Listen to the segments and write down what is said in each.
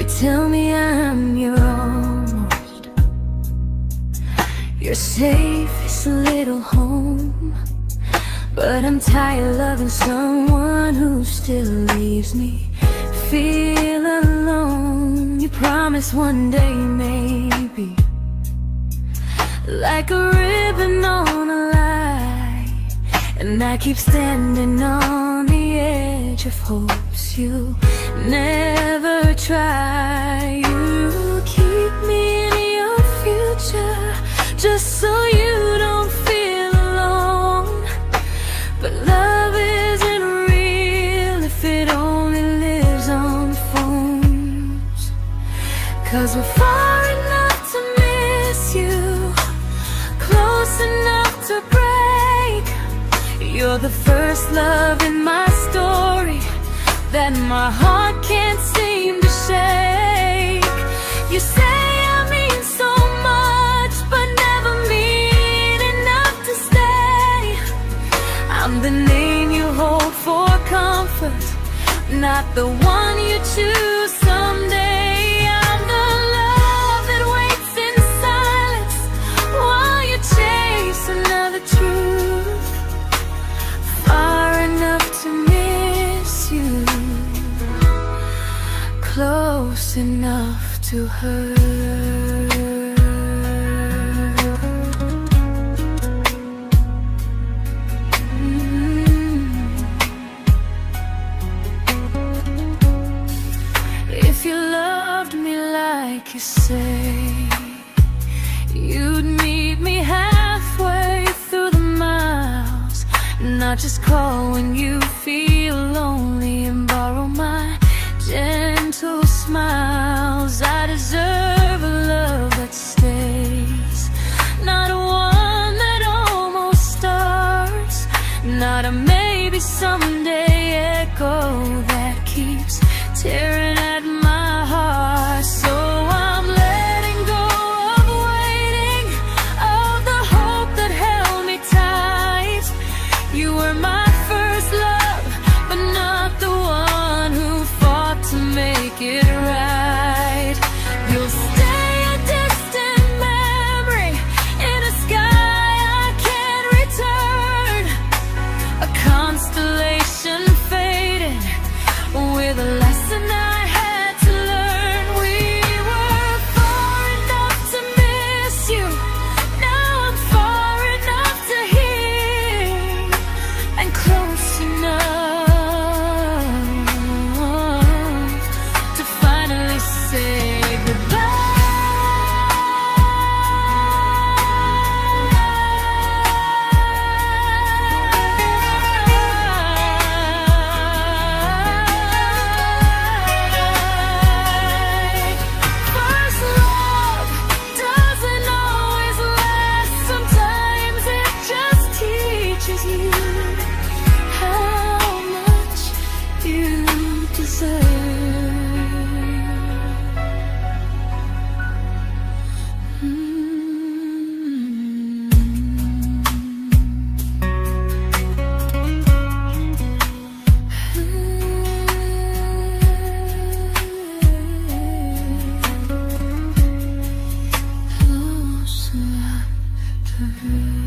tell me I'm your almost, your safest little home. But I'm tired loving someone who still leaves me feel alone. You promise one day maybe, like a ribbon on a line, and I keep standing on the edge of hopes you never try. You keep me in your future just so you don't feel alone. But love isn't real if it only lives on phones. 'Cause we're far enough to miss you, close enough to break. You're the first love in my story that my heart can't seem to shake. You say I mean so much, but never mean enough to stay. I'm the name you hold for comfort, not the one you choose someday. I'm the love that waits in silence while you chase another truth. Far enough to miss you, close enough to hurt. If you loved me like you say, you'd meet me halfway through the miles, not just call when you feel lonely and borrow my gentle smiles. I deserve a love that stays, not one that almost starts, not a maybe someday echo that keeps tearing at my heart. So I'm letting go of waiting, of the hope that held me tight. You were my first love, but not the one who fought to make it right. You'll stay a distant memory in a sky I can't return, a constellation faded with a lesson I had to learn. We were far enough to miss you, now I'm far enough to hear, and close enough to finally say goodbye. First love doesn't always last, sometimes it just teaches you how much you deserve. Close enough to hurt.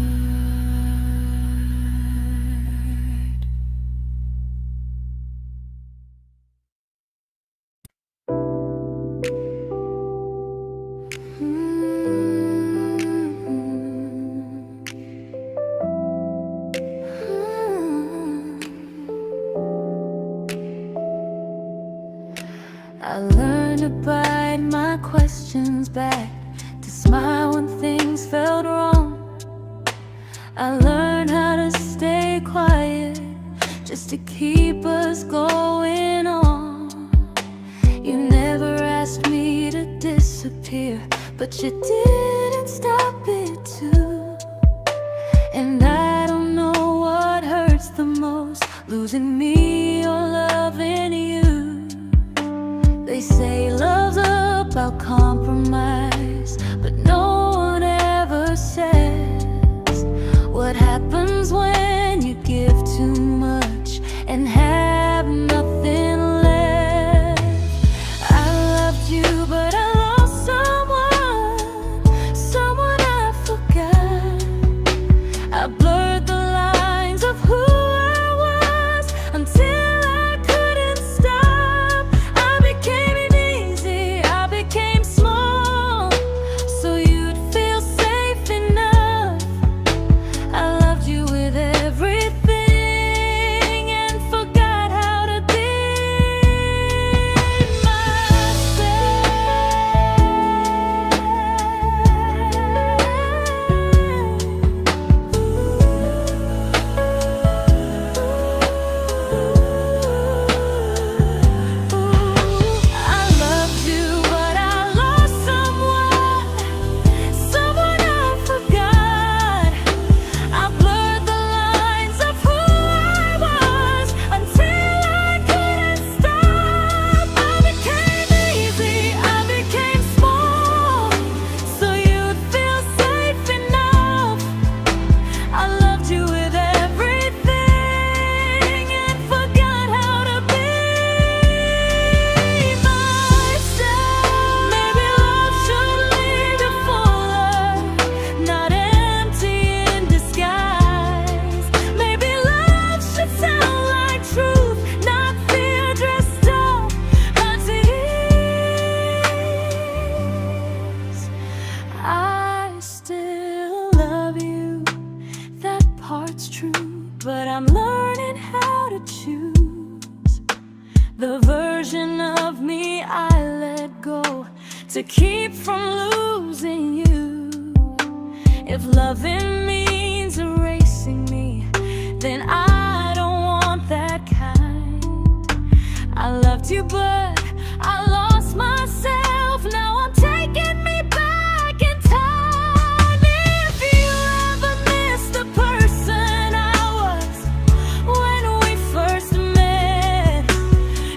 I learned to bite my questions back, to smile when things felt wrong. I learned how to stay quiet just to keep us going on. You never asked me to disappear, but you didn't stop it too. And I don't know what hurts the most, losing me or loving you. They say love's about compromise, but no one ever says what happens when you give too much and have nothing left. I loved you I'm learning how to choose the version of me I let go to keep from losing you. If loving means erasing me, then I don't want that kind. I loved you, but I lost myself. Now I'm taking me back in time. If you ever miss the person I was when we first met,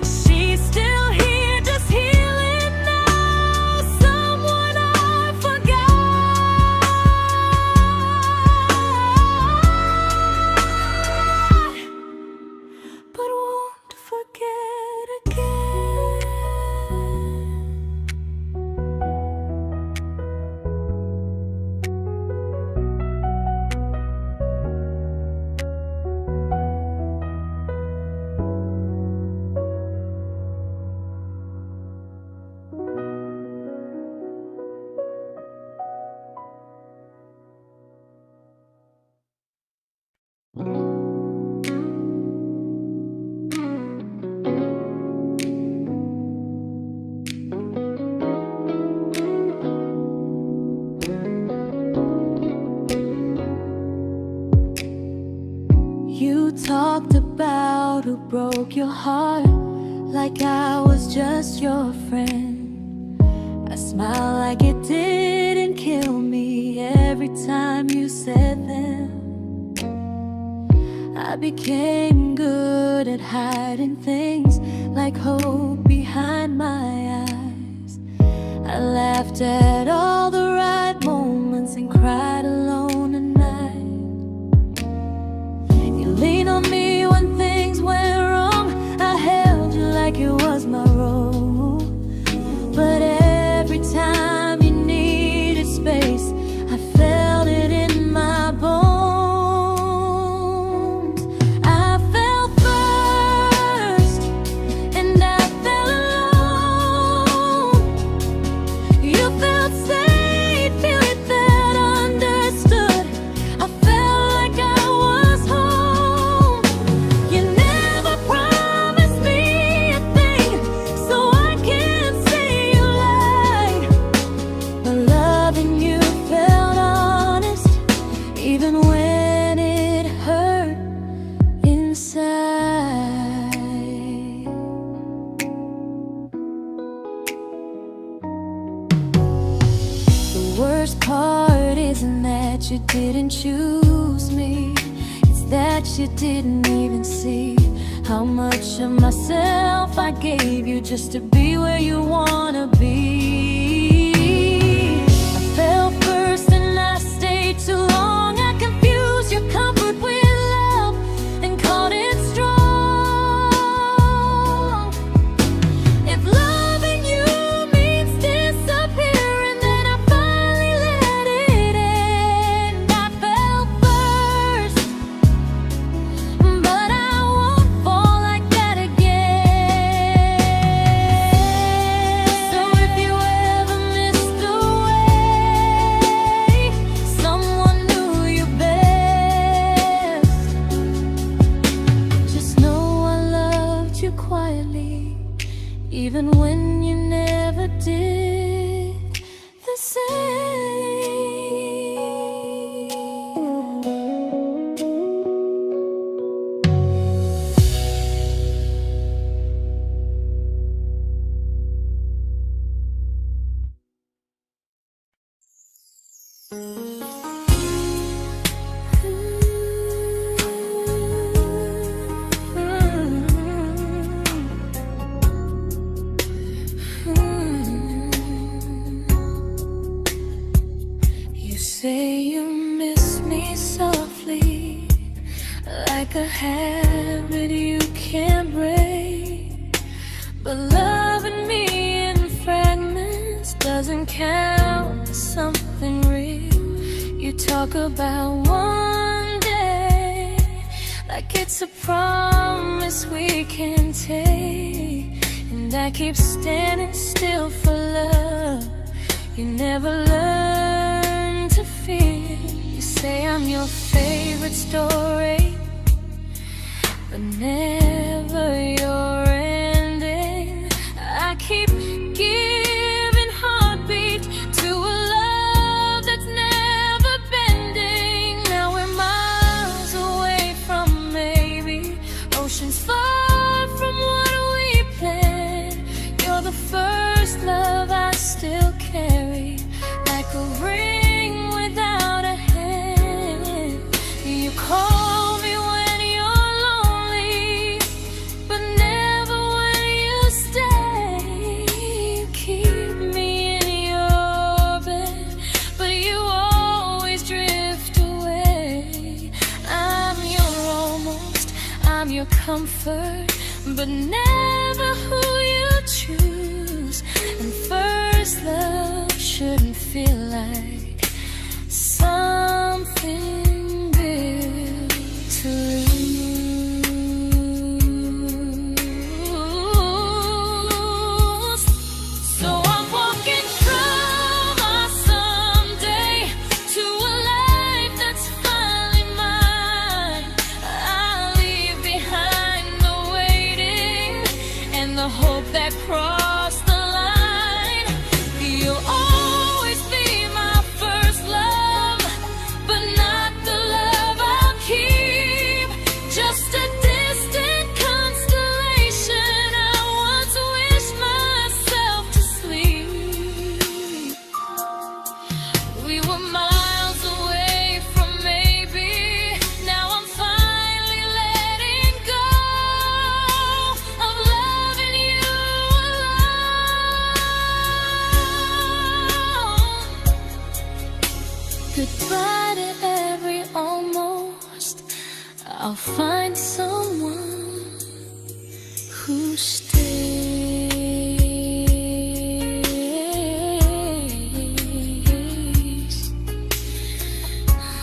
she's still here, just healing now. Someone I forgot, but won't forget again. You talked about who broke your heart, like I was just your friend. I smiled like it didn't kill me every time you said them. I became good at hiding things like hope behind my eyes. I laughed at all the right moments and cried alone at night. You leaned on me when things went wrong. I held you like it was my role. But every time you needed space, I felt it in my bones. I fell first, and I fell alone. You felt safe, feeling that understood. I felt like I was home. You never promised me a thing, so I can't say you lied. But loving you felt honest, even when it hurt inside. The worst part isn't that you didn't choose me, it's that you didn't even see how much of myself I gave you just to be where you wanna be. I fell first and I stayed too long. I confused your comfort with love and called it strong. If loving you means disappearing, then I finally let it end. I fell first, but I won't fall like that again. So if you ever missed the way someone knew you best, just know I loved you quietly, even when you never did the same. You say you miss me softly, like a habit you can't break. But loving me in fragments doesn't count as something real. You talk about one day like it's a promise we can take, and I keep standing still for love. You never learn to feel. You say I'm your favorite story, but never your ending. I keep giving heartbeat to a love that's never bending. Now we're miles away from maybe, oceans far from what we planned. You're the first love I still carry, like a ring without a hand. You call me when you're lonely, but never when you stay. You keep me in your bed, but you always drift away. I'm your almost, I'm your comfort, but never who you choose. And first love shouldn't feel like something built to lose. So I'm walking through my someday to a life that's finally mine. I'll leave behind the waiting and the hope that crossed the line. You'll always be my first love, but not the love I'll keep. Just a distant constellation I once wished myself to sleep. We were miles away from maybe, now I'm finally letting go of loving you alone. Goodbye to every almost, I'll find someone who stays.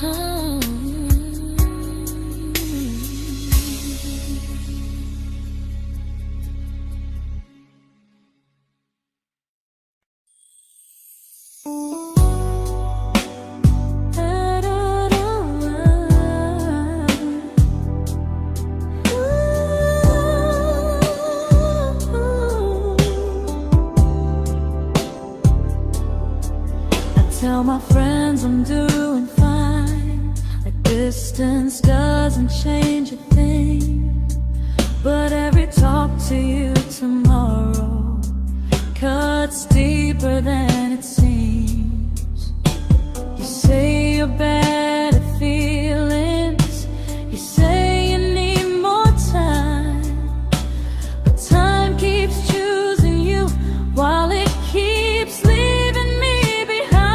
Oh. Tell my friends I'm doing fine, like distance doesn't change a thing. But every talk to you tomorrow cuts deeper than it seems. You say you're bad at feelings, you say you need more time, but time keeps choosing you while it keeps leaving me behind.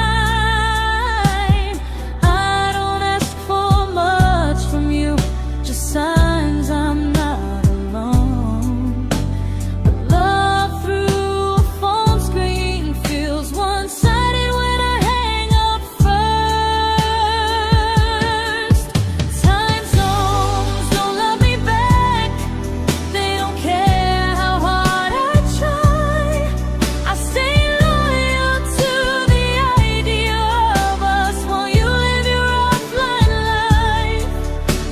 I don't ask for much from you, just signs I'm not alone. But love through a phone screen feels one-sided when I hang up first. Time zones don't love me back, they don't care how hard I try. I stay loyal to the idea of us while you live your offline life.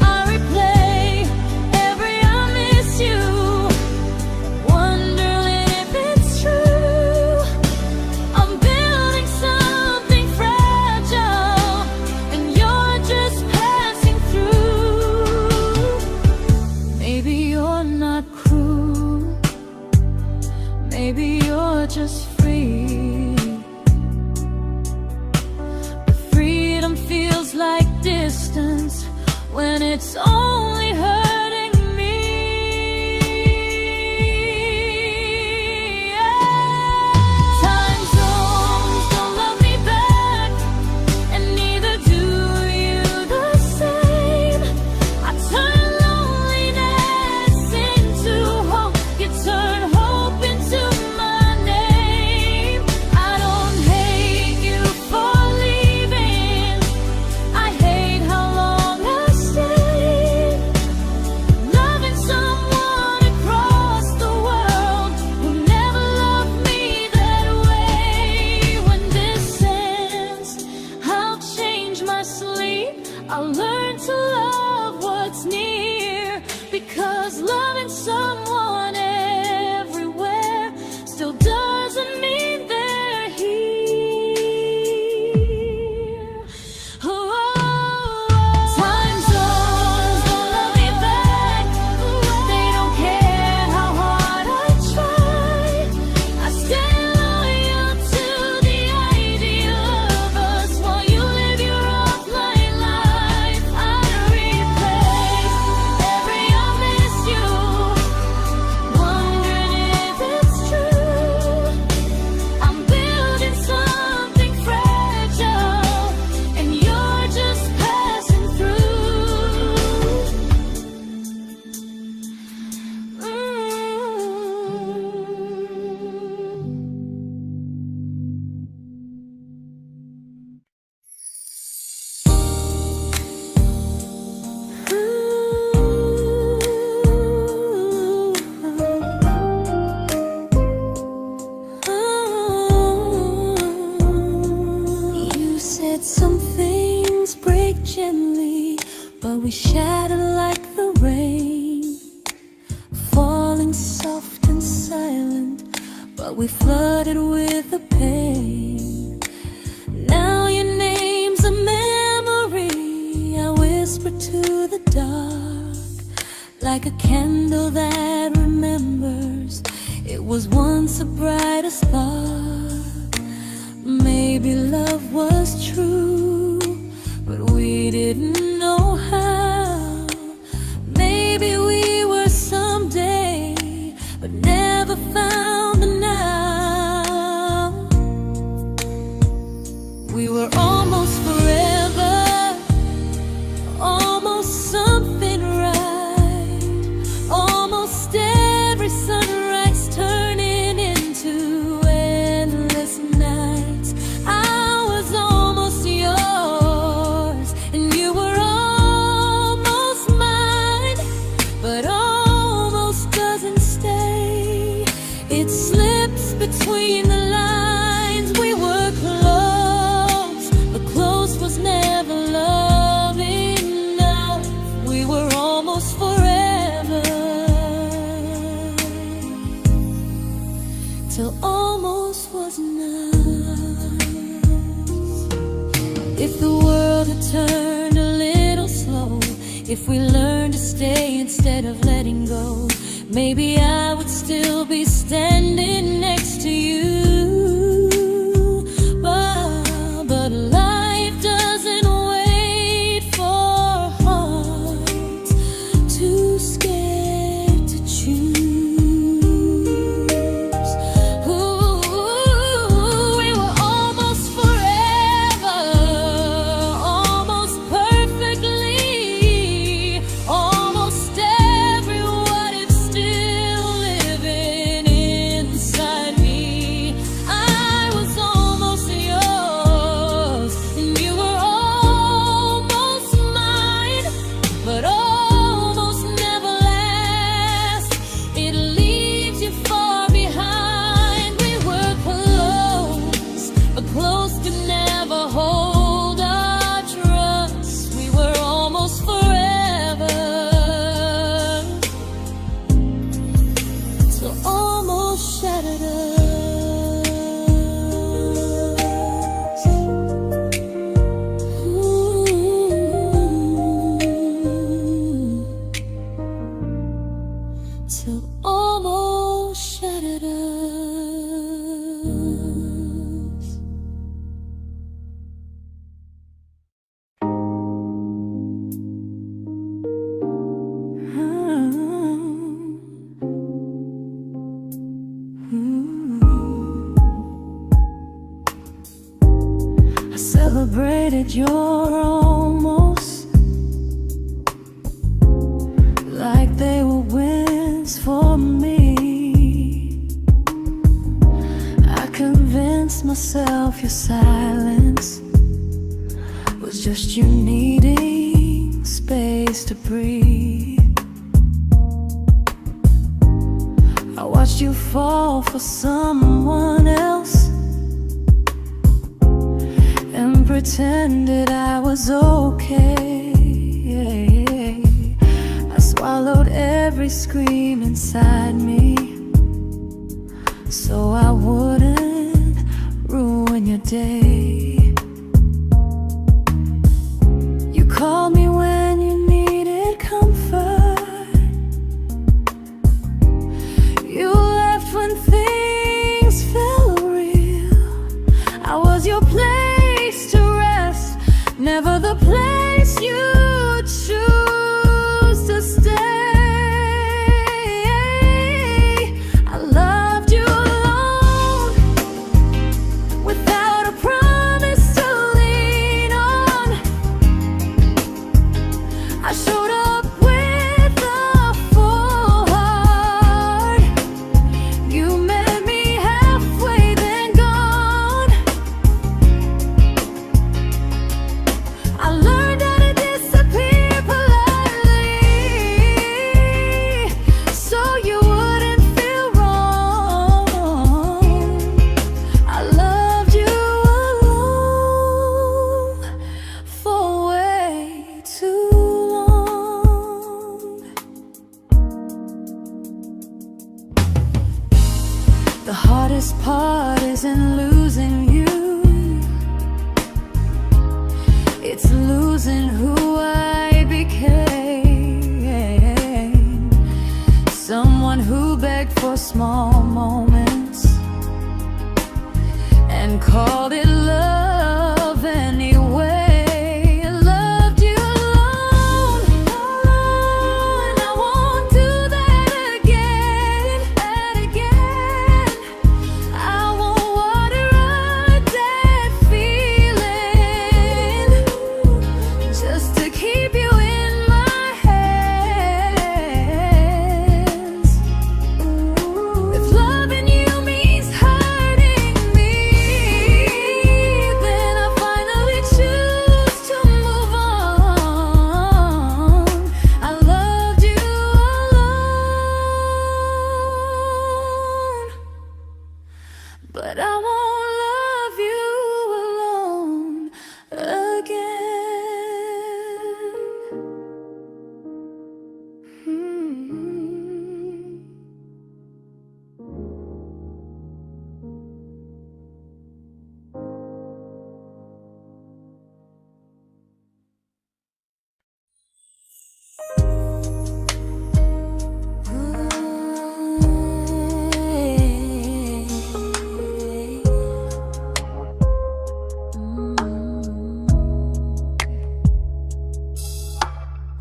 I replay every I miss you, wondering if it's true. I'm building something fragile, and you're just passing through. Maybe you're not cruel, maybe you're just free. But freedom feels like distance when it's only hurting me. Time zones don't love me back, and neither do you the same. I turn loneliness into hope, you turn hope into my name. I don't hate you for leaving, I hate how long I stayed. we shattered like the rain, falling soft and silent, but we flooded with the pain. Now your name's a memory I whisper to the dark, like a candle that remembers it was once a brighter spark. Maybe love was true, but we didn't know how. Maybe we were someday, but never found the now. We were almost forever, almost something right, almost every sunrise turning into endless nights. I was almost yours, and you were almost mine, but almost doesn't stay. It slips between the lines. We were close, but close was never love enough. We were almost forever, till almost was enough. If the world had turned a little slow, if we learned to stay instead of letting go, maybe I would still be standing next to you. But life doesn't wait for hearts too scared to choose. Ooh, we were almost forever, almost perfectly, almost every what if still living inside me. I was almost yours, and you were almost mine, but almost never lasts. It leaves you far behind. We were close, but close could never hold our trust. We were almost forever, till almost shattered us. Ooh, till almost shattered us. I celebrated your almost like they were wins for me. I convinced myself your silence was just you needing space to breathe. I watched you fall for someone else and pretended I was okay. I swallowed every scream inside me so I wouldn't ruin your day. You called me when you needed comfort. You left when things felt real. I was your place to rest, never the place you choose to stay. I loved you alone, without a promise to lean on. I showed up with a full heart. You met me halfway, then gone. I learned how to disappear heart isn't losing you, it's losing who I became. Someone who begged for small moments and called it love anyway. Loved you alone, and I won't do that again, and again. I won't water a dead feeling just to keep you in my hands. If loving you means hurting me, then I finally choose to move on. I loved you alone, but I won't love you alone again.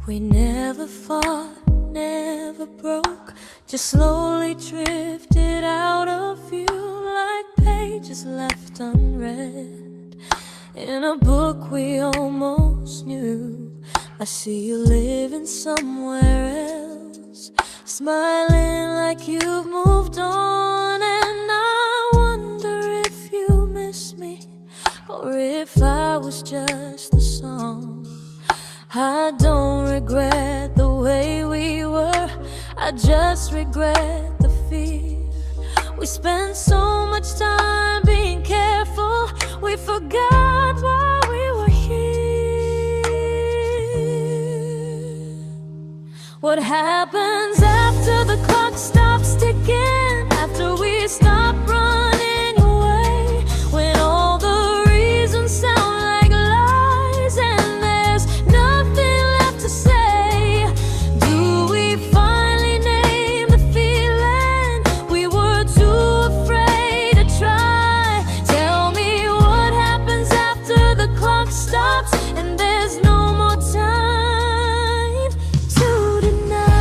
We never fought, never broke, just slowly drifted out of view like pages left unread in a book we almost knew. I see you living somewhere else, smiling like you've moved on, and I wonder if you miss me or if I was just a song. I don't regret the way we were, I just regret the fear. We spent so much time being careful, we forgot why we were here. What happens after the clock stops ticking, after we stop running away, when all the reasons sound like lies and there's nothing left to say? Do we finally name the feeling we were too afraid to try? Tell me what happens after the clock stops and there's no more time to deny.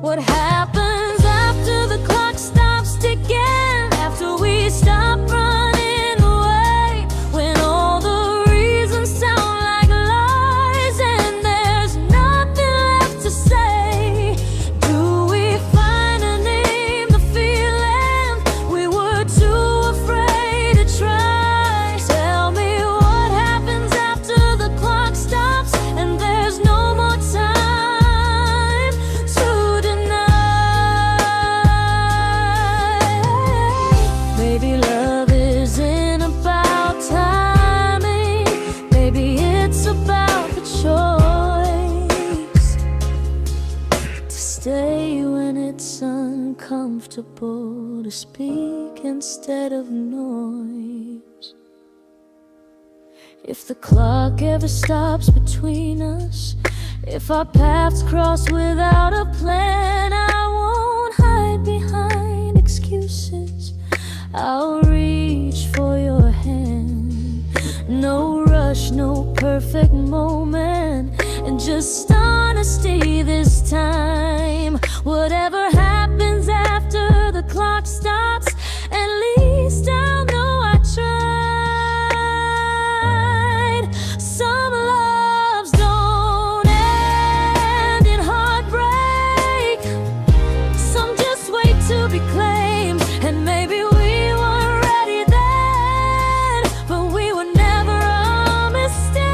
What happens after the clock stops ticking, after we stop running away, when all the reasons sound like lies and there's nothing left to say? Do we finally name the feeling we were too afraid to try? Tell me what happens after the clock stops and there's no more time to deny. Maybe love isn't about timing, maybe it's about the choice to stay when it's uncomfortable, to speak instead of noise. If the clock ever stops between us, if our paths cross without a plan, I won't hide behind excuses, I'll reach for your hand. No rush, no perfect moment, and just honesty this time. Whatever happens after the clock stops, at least I'll know I tried. Some loves don't end in heartbreak, some just wait to be claimed, and maybe we weren't ready then, but we were never a mistake.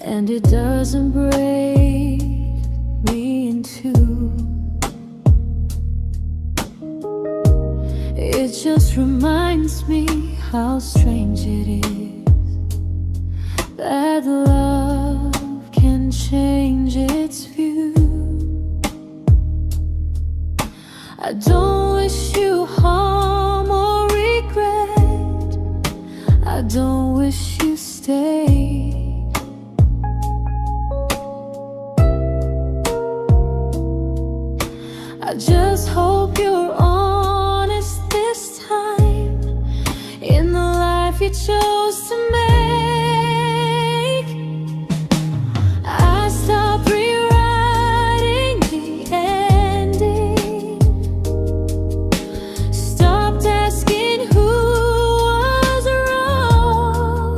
and it doesn't break me in two. It just reminds me how strange it is that love can change its view. I don't wish you harm or regret. I don't wish you stay. I just hope you're honest this time in the life you chose to make. I stopped rewriting the ending, stopped asking who was wrong.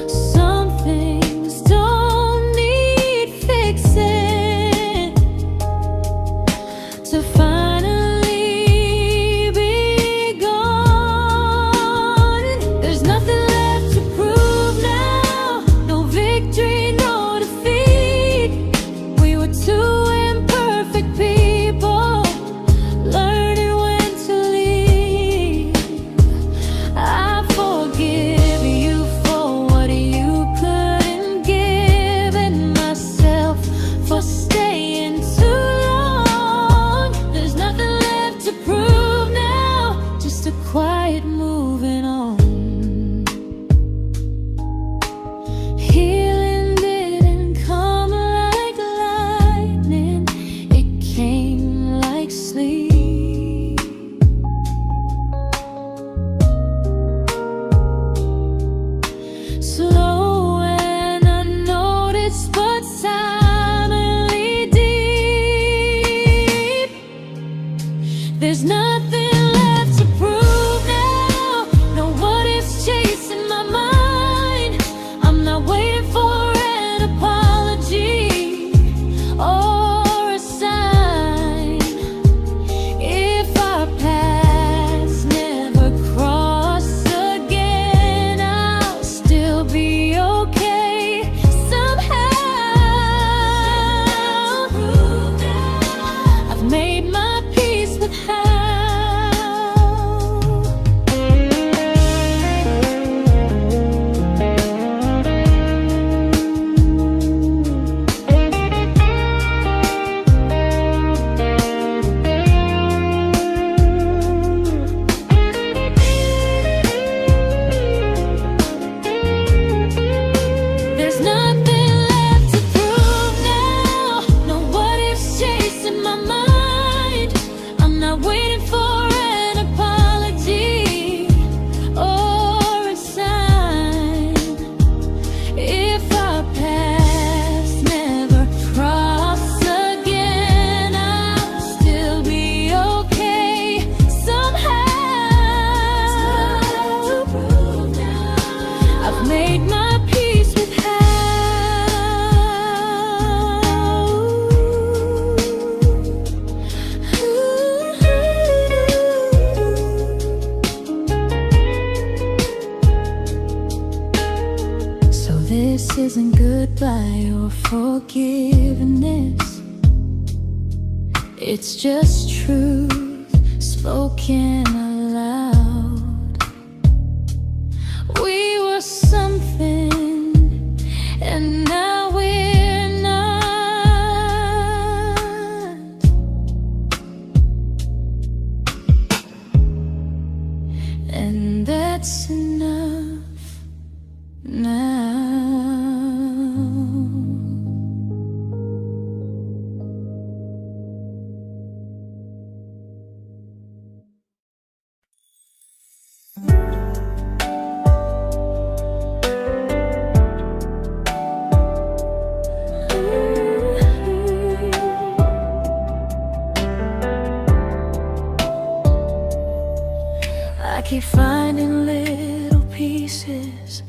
Some things don't need fixing to finally be gone. There's nothing left to prove now, no victory, no defeat. We were two imperfect people, learning when to leave. I forgive you for what you couldn't give, and myself for staying too long. There's nothing left to prove now, just a quiet moving on. Healing didn't come like lightning, it came like sleep. Slow and unnoticed, but silently deep. There's nothing left to prove now, no what ifs chasing my mind. I'm not waiting for an apology or a sign. If our paths never cross again, I'll still be okay somehow. I've made my peace with how. There's nothing left to prove now, no what ifs chasing my mind. I'm not waiting for an apology or a sign. If our paths never cross again, I'll still be okay somehow. I've made my peace with how. So this isn't goodbye or forgiveness, it's just truth spoken aloud. We were something, and now we're not. And that's enough now. I keep finding little pieces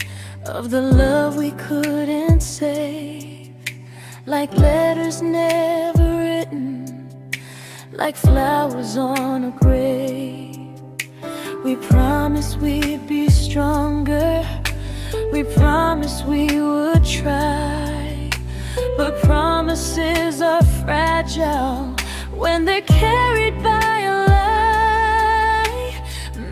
of the love we couldn't save, like letters never written, like flowers on a grave. We promised we'd be stronger, We promised we would try, but promises are fragile when they're carried by a lie.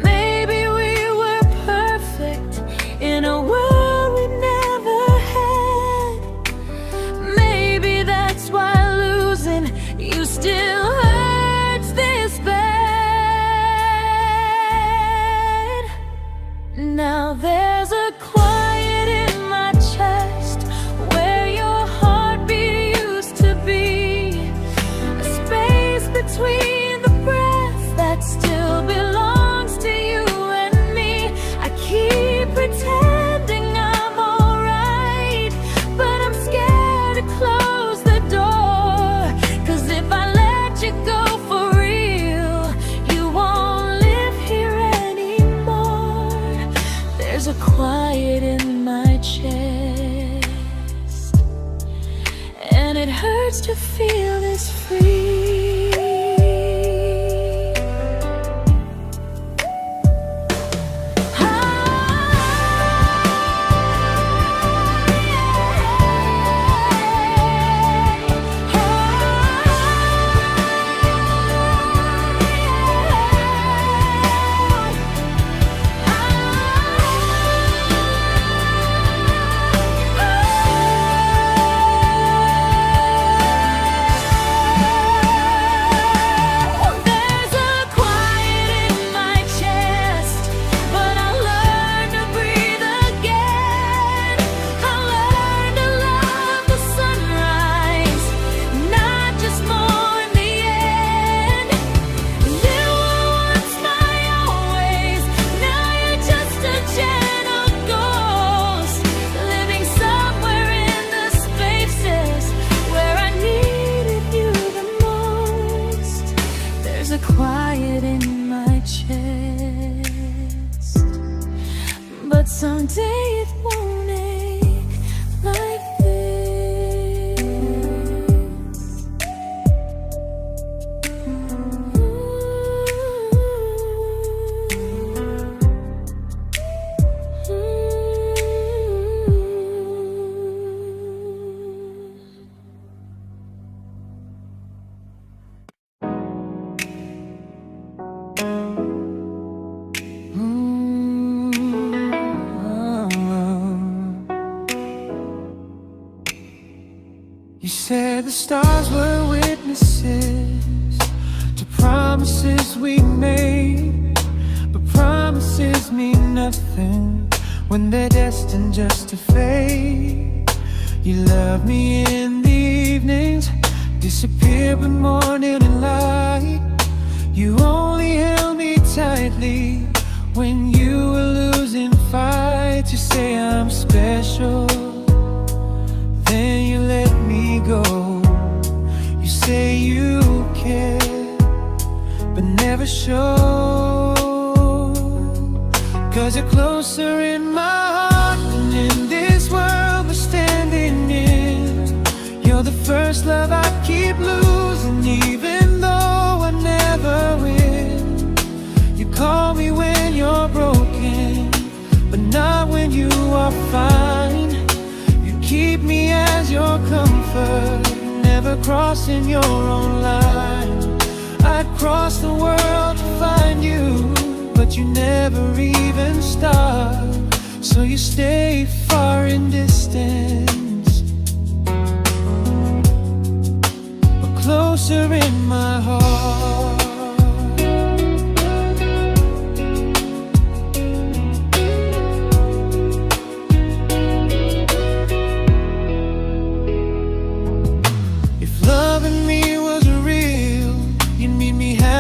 Maybe we were perfect in a world we never had. Maybe that's why losing you still hurts this bad. Now there's a quiet in my chest where your heartbeat used to be, a space between the breath that still belongs to you and me. I keep pretending I'm alright, but I'm scared to close the door. 'Cause if I let you go for real, you won't live here anymore. There's a quiet in my chest, and it hurts to feel this free. There's a quiet in my chest, but someday it won't ache like this. You said the stars were witnesses to promises we made, but promises mean nothing when they're destined just to fade. You love me in the evenings, disappear when morning and light. You only held me tightly when you were losing fights. You say I'm special, then you let me go. You say you care, but never show. 'Cause you're closer in my heart than in this world we're standing in. You're the first love I keep losing, even though I never win. You call me when you're broken, but not when you are fine. Keep me as your comfort, never crossing your own line. I'd cross the world to find you, but you never even start. So you stay far in distance, but closer in my heart.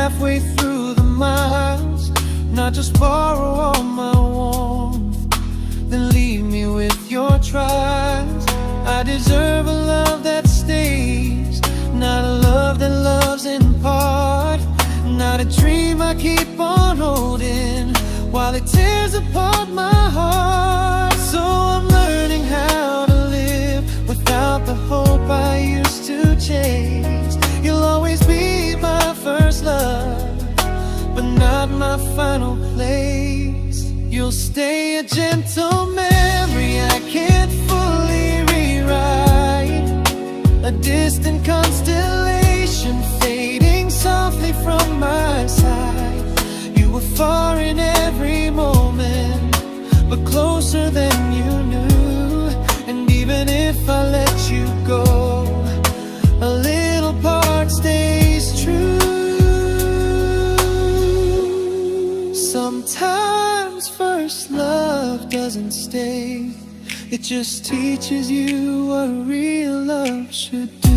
Halfway through the miles, not just borrow all my warmth, then leave me with your trials. I deserve a love that stays, not a love that loves in part. Not a dream I keep on holding while it tears apart my heart. So I'm learning how to live without the hope I used to chase. You'll always be my first love, but not my final place. You'll stay a gentle memory distant constellation fading softly from my side. You were far in every moment, but closer than you knew. And even if I let you go, a little part stays true. Sometimes first love doesn't stay, it just teaches you what real love should do.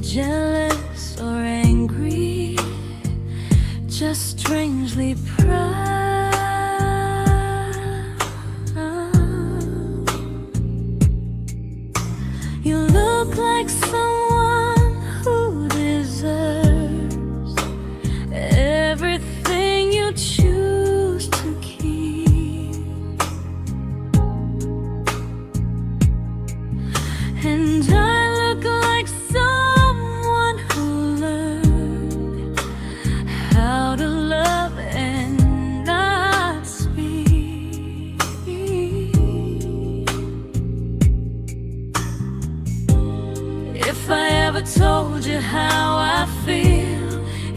Jealous or angry, just strangely proud. You look like someone who deserves everything you choose to keep. And I look like someone who learned how to love and not speak. If I ever told you how I feel,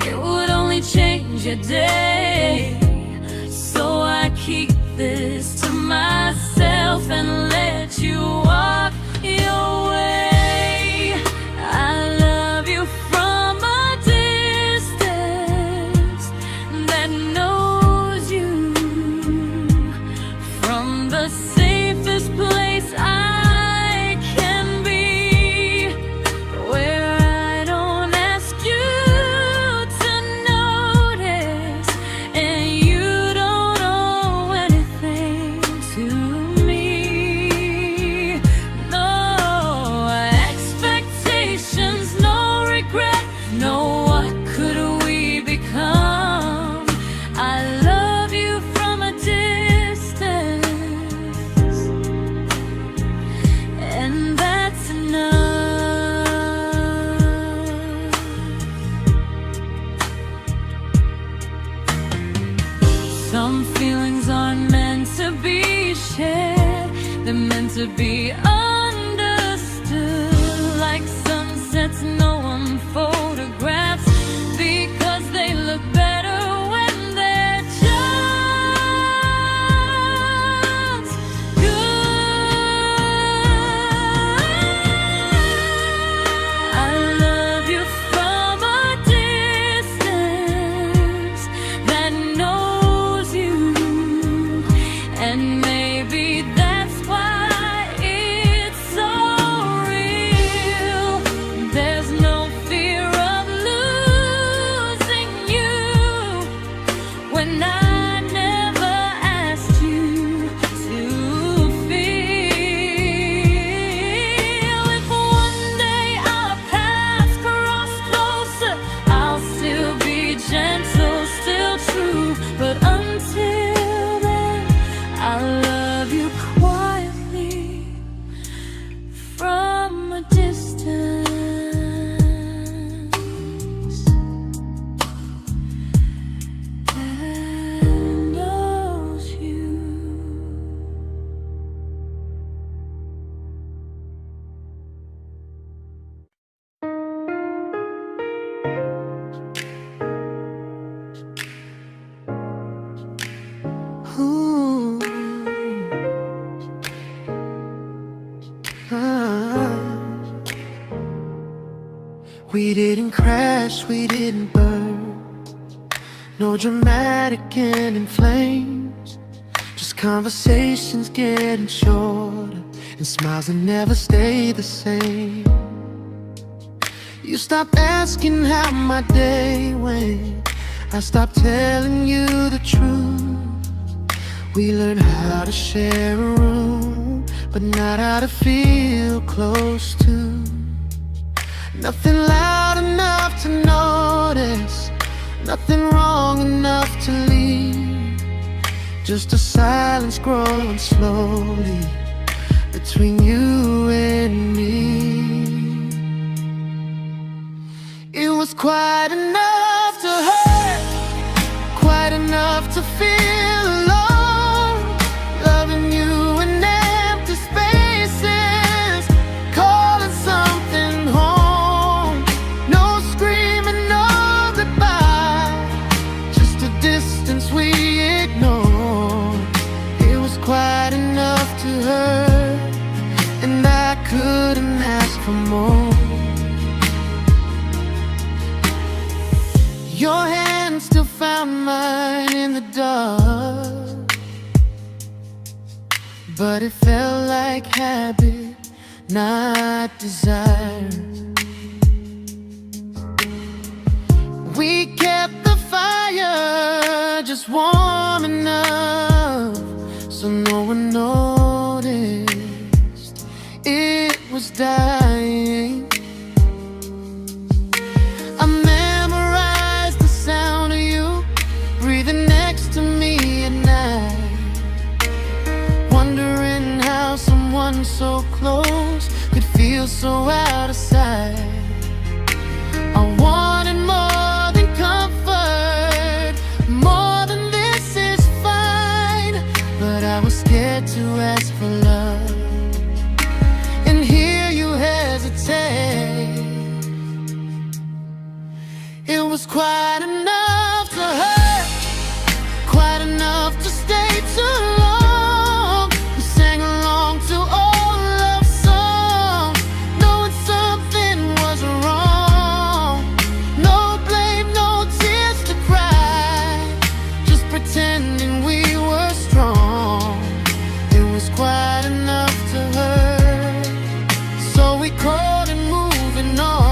it would only change your day. So I keep this to myself and let you walk your way. I love you from a distance that knows you, from the safest place I can be, where I don't ask you to notice and you don't owe anything to me. No expectations, no regret, no what could we become. I love you from a distance, and that's enough. Some feelings aren't meant to be shared, they're meant to be understood. Like sunsets no one photographs, because they look better when they're just good. I love you from a distance that knows you, and maybe that's why it's so real. There's no fear of losing you when I never asked you to feel. If one day our paths cross closer, I'll still be gentle, still true. But until then, I love you quietly from a distance that knows you. Ooh. Ah. We didn't crash, we didn't burn. No dramatic ending flames, just conversations getting shorter, and smiles that never stay the same. You stopped asking how my day went, I stopped telling you the truth. We learned how to share a room, but not how to feel close to. Nothing loud enough to notice, nothing wrong enough to leave. Just a silence growing slowly between you and me. It was quite enough to hurt, quite enough to feel alone. Loving you in empty spaces, calling something home. No screaming, no goodbye, just a distance we ignored. It was quite enough to hurt, and I couldn't ask for more. Your hand still found mine in the dark, but it felt like habit, not desire. We kept the fire just warm enough so no one noticed it was dying. I memorized the sound of you breathing next to me at night, wondering how someone so close could feel so out of sight. I wanted more than comfort, more than this is fine, but I was scared to ask for love, and here you hesitate. It was quite enough to hurt, quite enough to stay too long. We sang along to old love songs, knowing something was wrong. No blame, no tears to cry, just pretending we were strong. It was quite enough to hurt, so we called it moving on.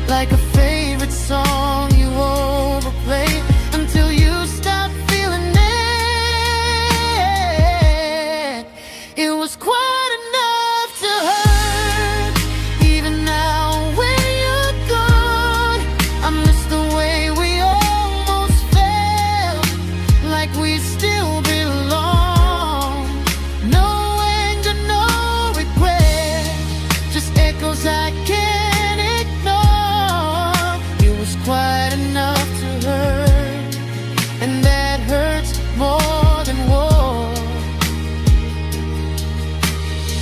Like a favorite song you overplay until you stop feeling it. It was quite enough to hurt. Even now when you're gone, I miss the way we almost felt, like we still belong. No anger, no regret, just echoes I can't ignore. Quite enough to hurt, and that hurts more than war.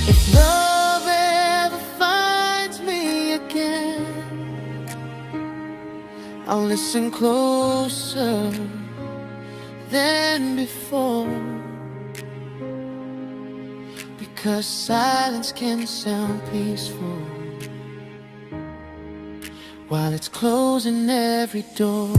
If love ever finds me again, I'll listen closer than before, because silence can sound peaceful while it's closing every door.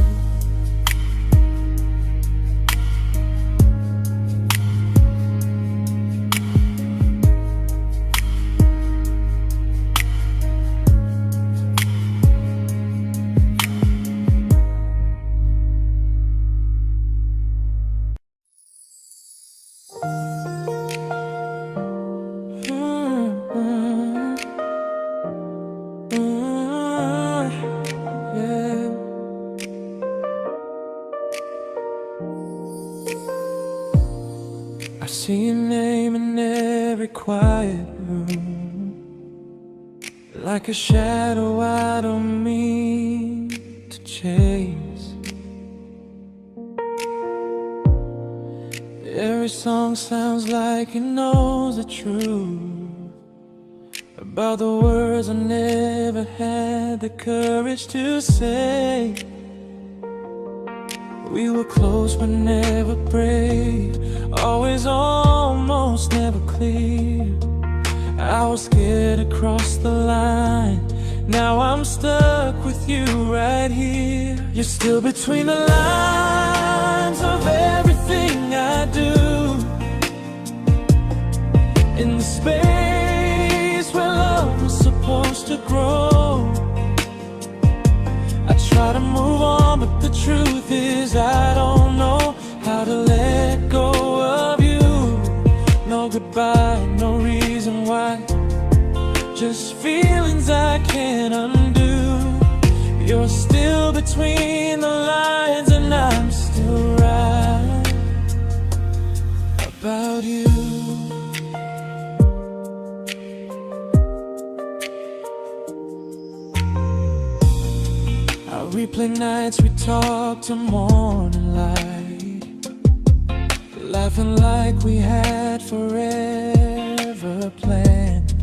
I see your name in every quiet room, like a shadow I don't mean to chase. Every song sounds like it knows the truth about the words I never had the courage to say. We were close but never brave, always almost, never close. clear. I was scared to cross the line. Now I'm stuck with you right here. You're still between the lines of everything I do. In the space where love was supposed to grow. I try to move on, but the truth is I don't know how to let go of you. No goodbye, no reason why. Just feelings I can't undo. You're still between the lines, and I'm still right about you. I replay nights we talk till morning light, laughing like we had forever planned.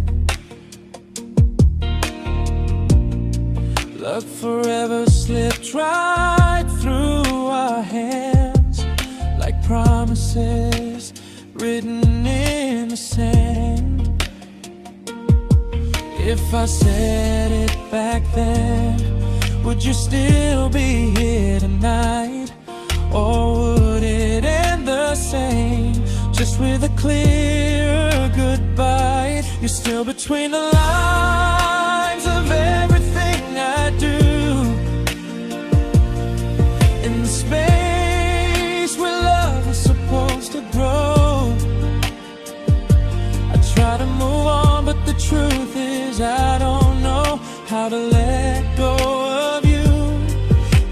Luck forever slipped right through our hands, like promises written in the sand. If I said it back then, would you still be here tonight? Or would it end the same, just with a clear goodbye? You're still between the lines of everything I do. In the space where love was supposed to grow. I try to move on, but the truth is I don't know how to let go of you.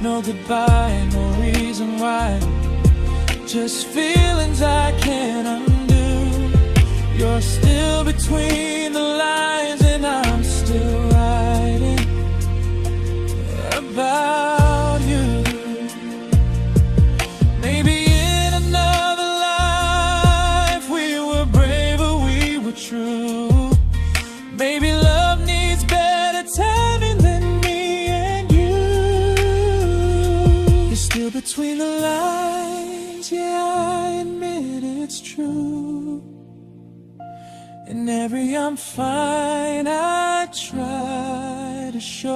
No goodbye, no reason why. Just feelings I can't undo. You're still between the lines, and I'm still writing about you. Maybe in another life we were braver, we were true. Maybe love needs better timing than me and you. You're still between the lines, yeah, I admit it's true. In every I'm fine I try to show.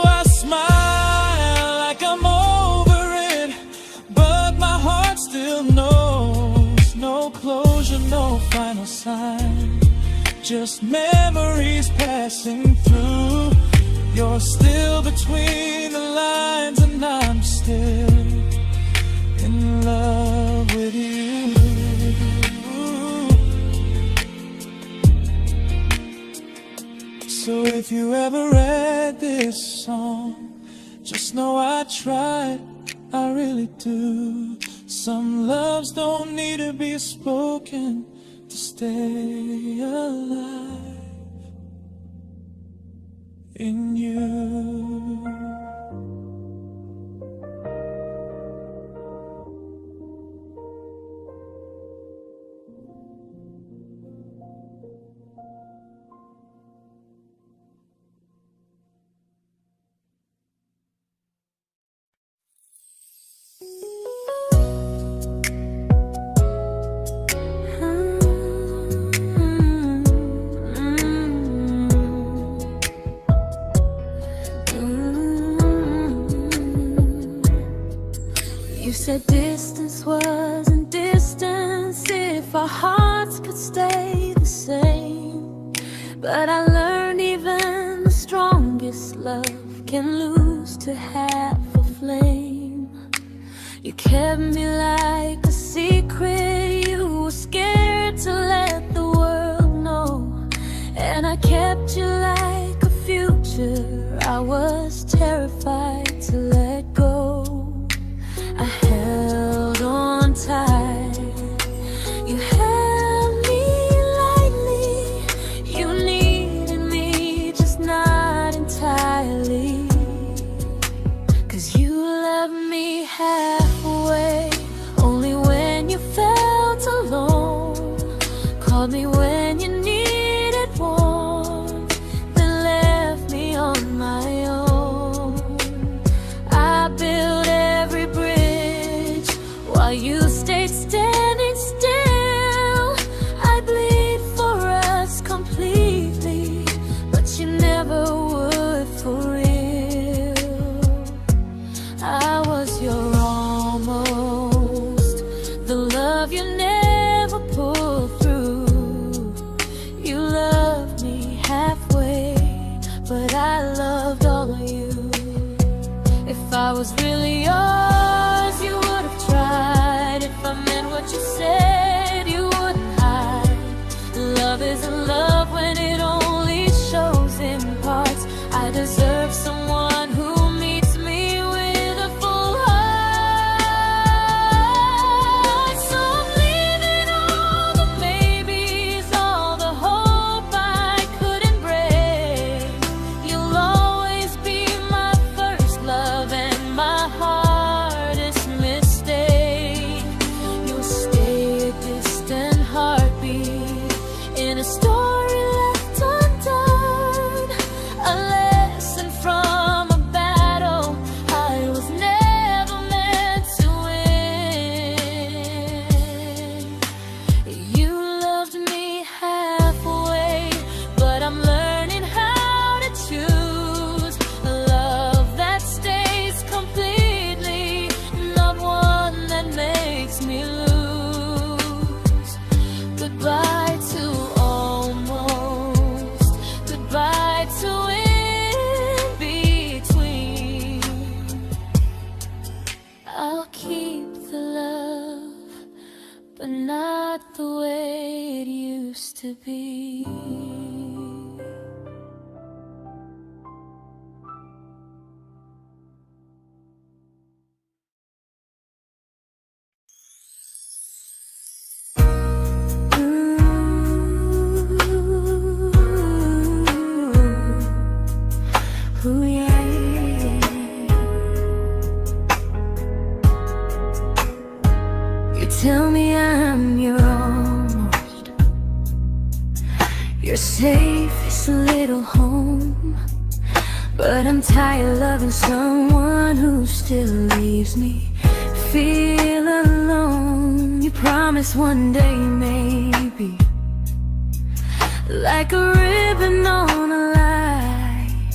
I smile like I'm over it, but my heart still knows. No closure, no final sign, just memories passing through. You're still between the lines, and I'm still in love with you. So if you ever read this song, just know I tried, I really do. Some loves don't need to be spoken to stay alive in you. You said distance wasn't distance if our hearts could stay the same. But I learned even the strongest love can lose to half a flame. You kept me like a secret you were scared to let the world know. And I kept you like a future I was terrified to let go. I held on tight, you held me lightly. You needed me, just not entirely. 'Cause you loved me halfway, only when you felt alone. Called me when you needed warmth, then left me on my own. I built every bridge while you stayed standing still. love you never pulled through. You loved me halfway, but I loved all of you. If I was really yours, you would have tried. If I meant what you said, you wouldn't hide. Love isn't love when it only shows in parts. I deserve someone who meets me with a full heart. So I'm leaving all the maybes, all the hope I couldn't break. You'll always be my first love and my hardest mistake. You'll stay a distant heartbeat in a story left undone, a lesson from a battle I was never meant to win. You loved me halfway, but I'm learning how to choose a love that stays completely, not one that makes me lose. Goodbye to almost, goodbye to in between. I'll keep the love, but not the way it used to be. Ooh, yeah, yeah. You tell me I'm your almost, your safest little home, but I'm tired loving someone who still leaves me feel alone. You promise one day maybe, like a ribbon on a line,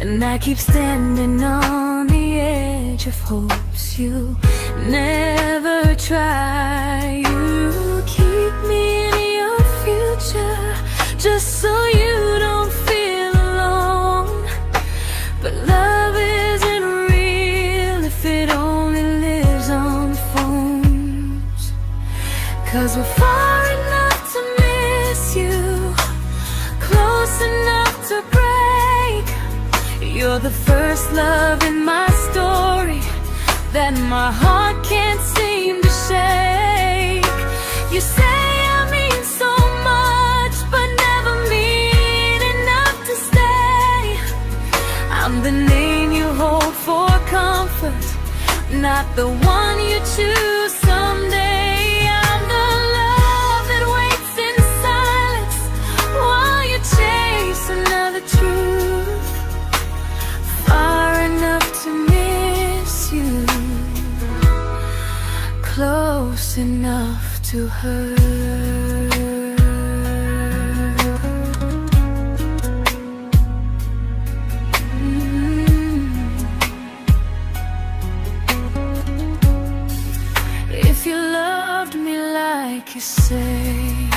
and I keep standing on the edge of hopes you never try. You keep me in your future just so you don't feel alone. But love isn't real if it only lives on phones. 'Cause we're far enough to miss you, close enough to break. You're the first love in my story that my heart can't seem to shake. You say I mean so much, but never mean enough to stay. I'm the name you hold for comfort, not the one you choose someday. I'm the love that waits in silence while you chase another truth. Far enough to miss you, close enough to hurt. If you loved me like you say,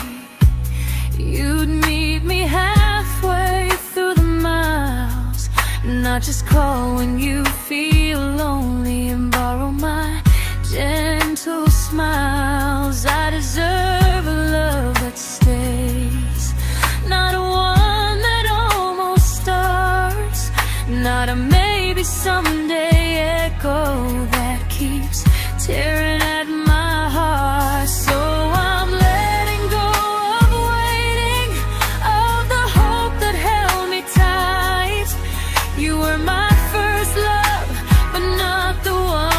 you'd meet me halfway through the miles, not just call when you feel lonely and borrow my gentle smiles. I deserve a love that stays, not one that almost starts, not a maybe someday echo that keeps tearing at my heart. So I'm letting go of waiting, of the hope that held me tight. You were my first love, but not the one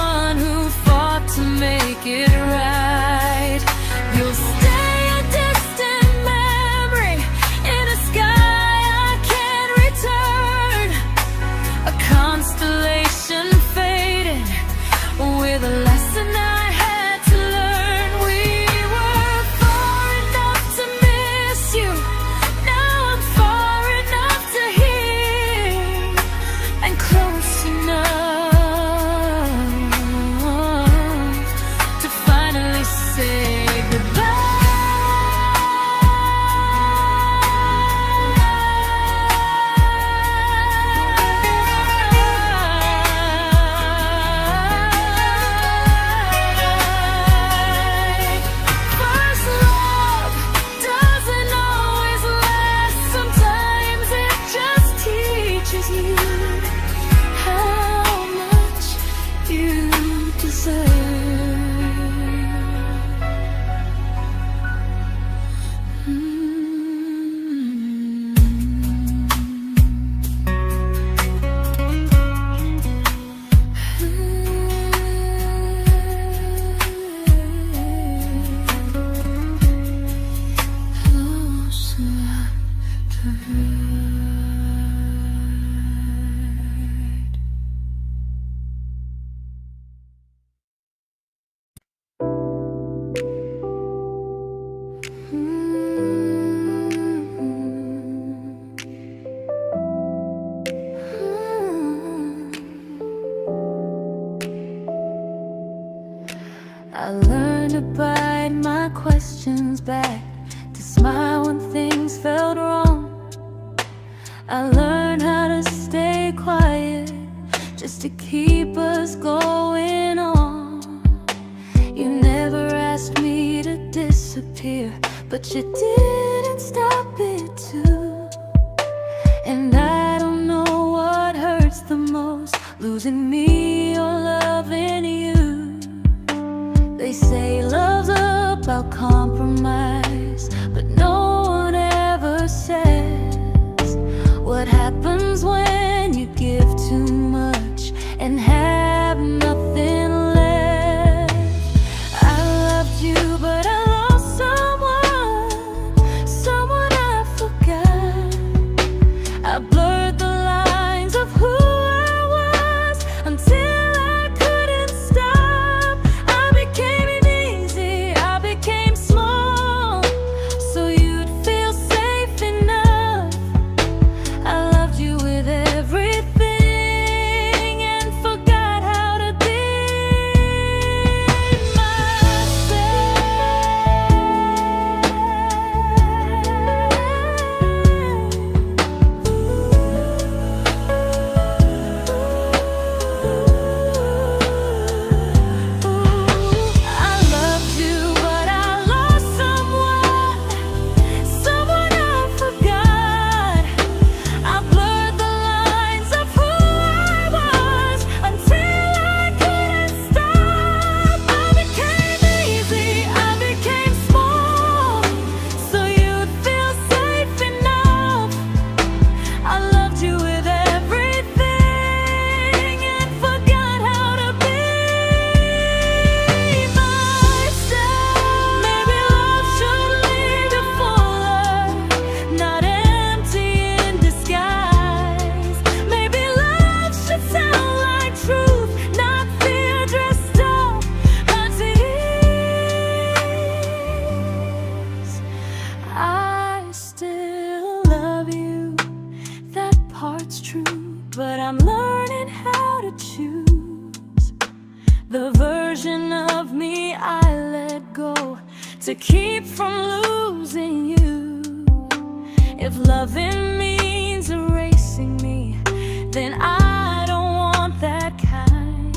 I learned to bite my questions back, to smile when things felt wrong. I learned how to stay quiet, just to keep us going on. You never asked me to disappear, but you didn't stop it too. And I don't know what hurts the most, losing me or loving you. They say love's about compromise, but no one ever says what happens when you give too much and have nothing left. I loved you, but I lost someone I forgot. I blurred the lines of who I was until I couldn't stop. I became easy, I became small, so you'd feel safe enough. I loved you with everything and forgot how to be I loved you, but I lost someone I forgot. I blurred the lines of who I was until I couldn't stop. I became easy, I became small, so you'd feel safe enough. I loved you with everything and forgot how to be myself. Maybe love should lead you fuller, not empty in disguise. Maybe love should sound like truth, not fear dressed up as ease. I still love you, that part's true, but I'm learning how to choose the version of me I let go to keep from losing you. If loving means erasing me, then I don't want that kind.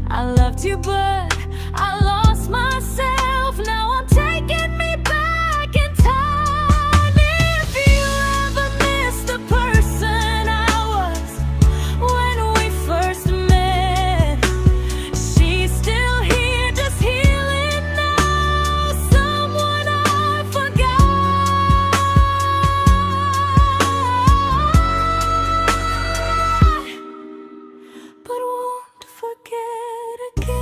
I loved you, but I lost myself. Now I'm taking me back in time. If you ever missed the person I was when we first met, she's still here, just healing now. Someone I forgot, but won't forget again.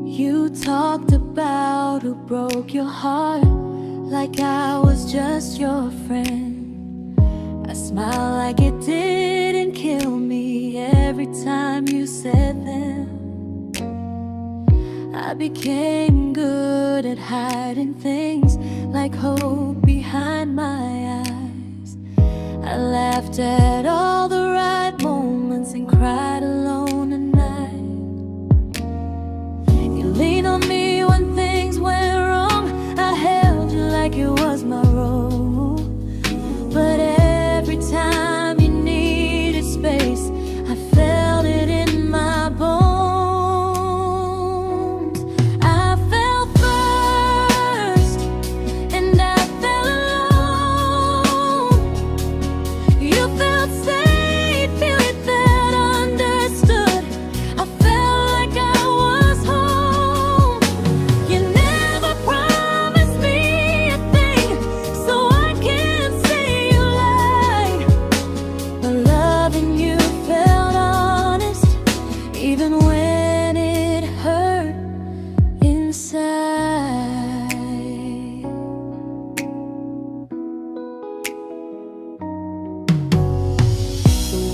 You talked about who broke your heart, like I was just your friend. I smile like it didn't kill me every time you said them. I became good at hiding things like hope behind my eyes. I laughed at all the right moments and cried alone at night. You leaned on me when things went wrong. I held you like it was my role. But every time you needed space, I felt it in my bones. I fell first, and I fell alone. You felt safe.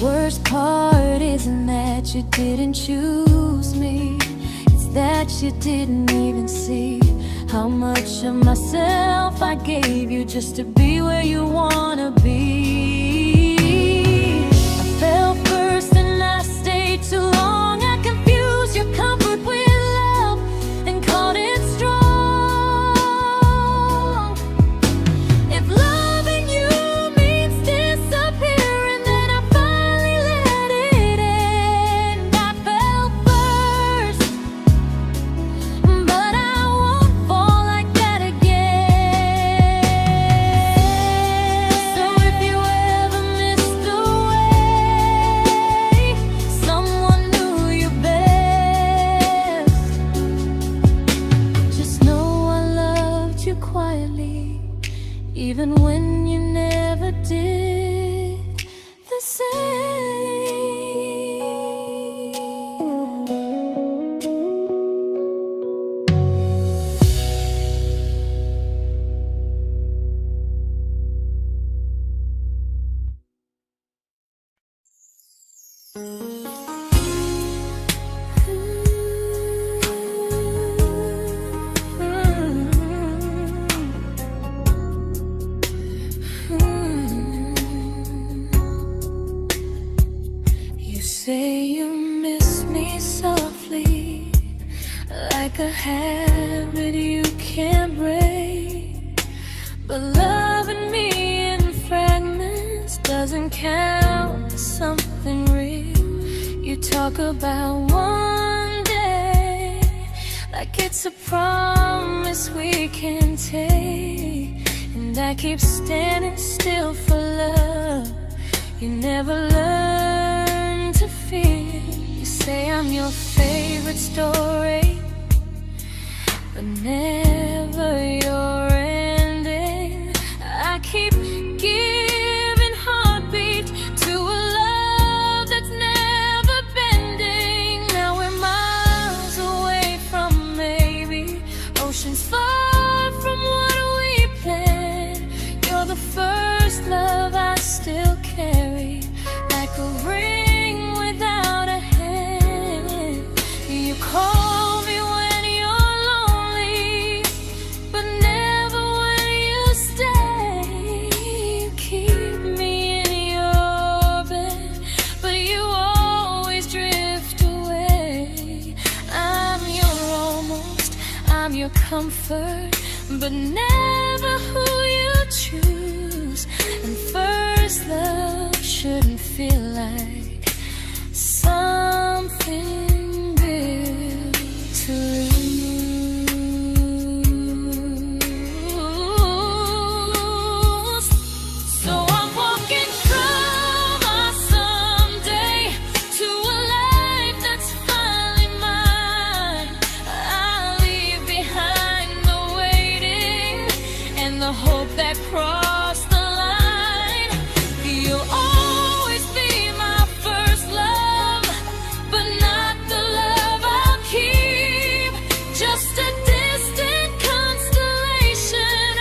worst part isn't that you didn't choose me, it's that you didn't even see how much of myself I gave you just to be where you wanna be. I fell first and I stayed too long. I confused your comfort with love and called it strong. If loving you means disappearing, then I finally let it end. I fell first, but I won't fall like that again. So if you ever missed the way someone knew you best, just know I loved you quietly, even when you never did the same. You say you miss me softly, like a habit you can't break. But loving me in fragments doesn't count as something real. You talk about one day like it's a promise we can take, and I keep standing still for love. You never learn to feel. You say I'm your favorite story, but never your ending. I keep giving heartbeat to a love that's never bending. Now we're miles away from maybe oceans far from what we planned. You're the first love I still carry, like a ring without a hand. You call me when you're lonely, but never when you stay. You keep me in your bed, but you always drift away. I'm your almost, I'm your comfort, but never who you choose. And first love shouldn't feel like something built to lose. So I'm walking from my someday to a life that's finally mine. I'll leave behind the waiting and the hope that crossed the line. You'll always be my first love, but not the love I'll keep. Just a distant constellation I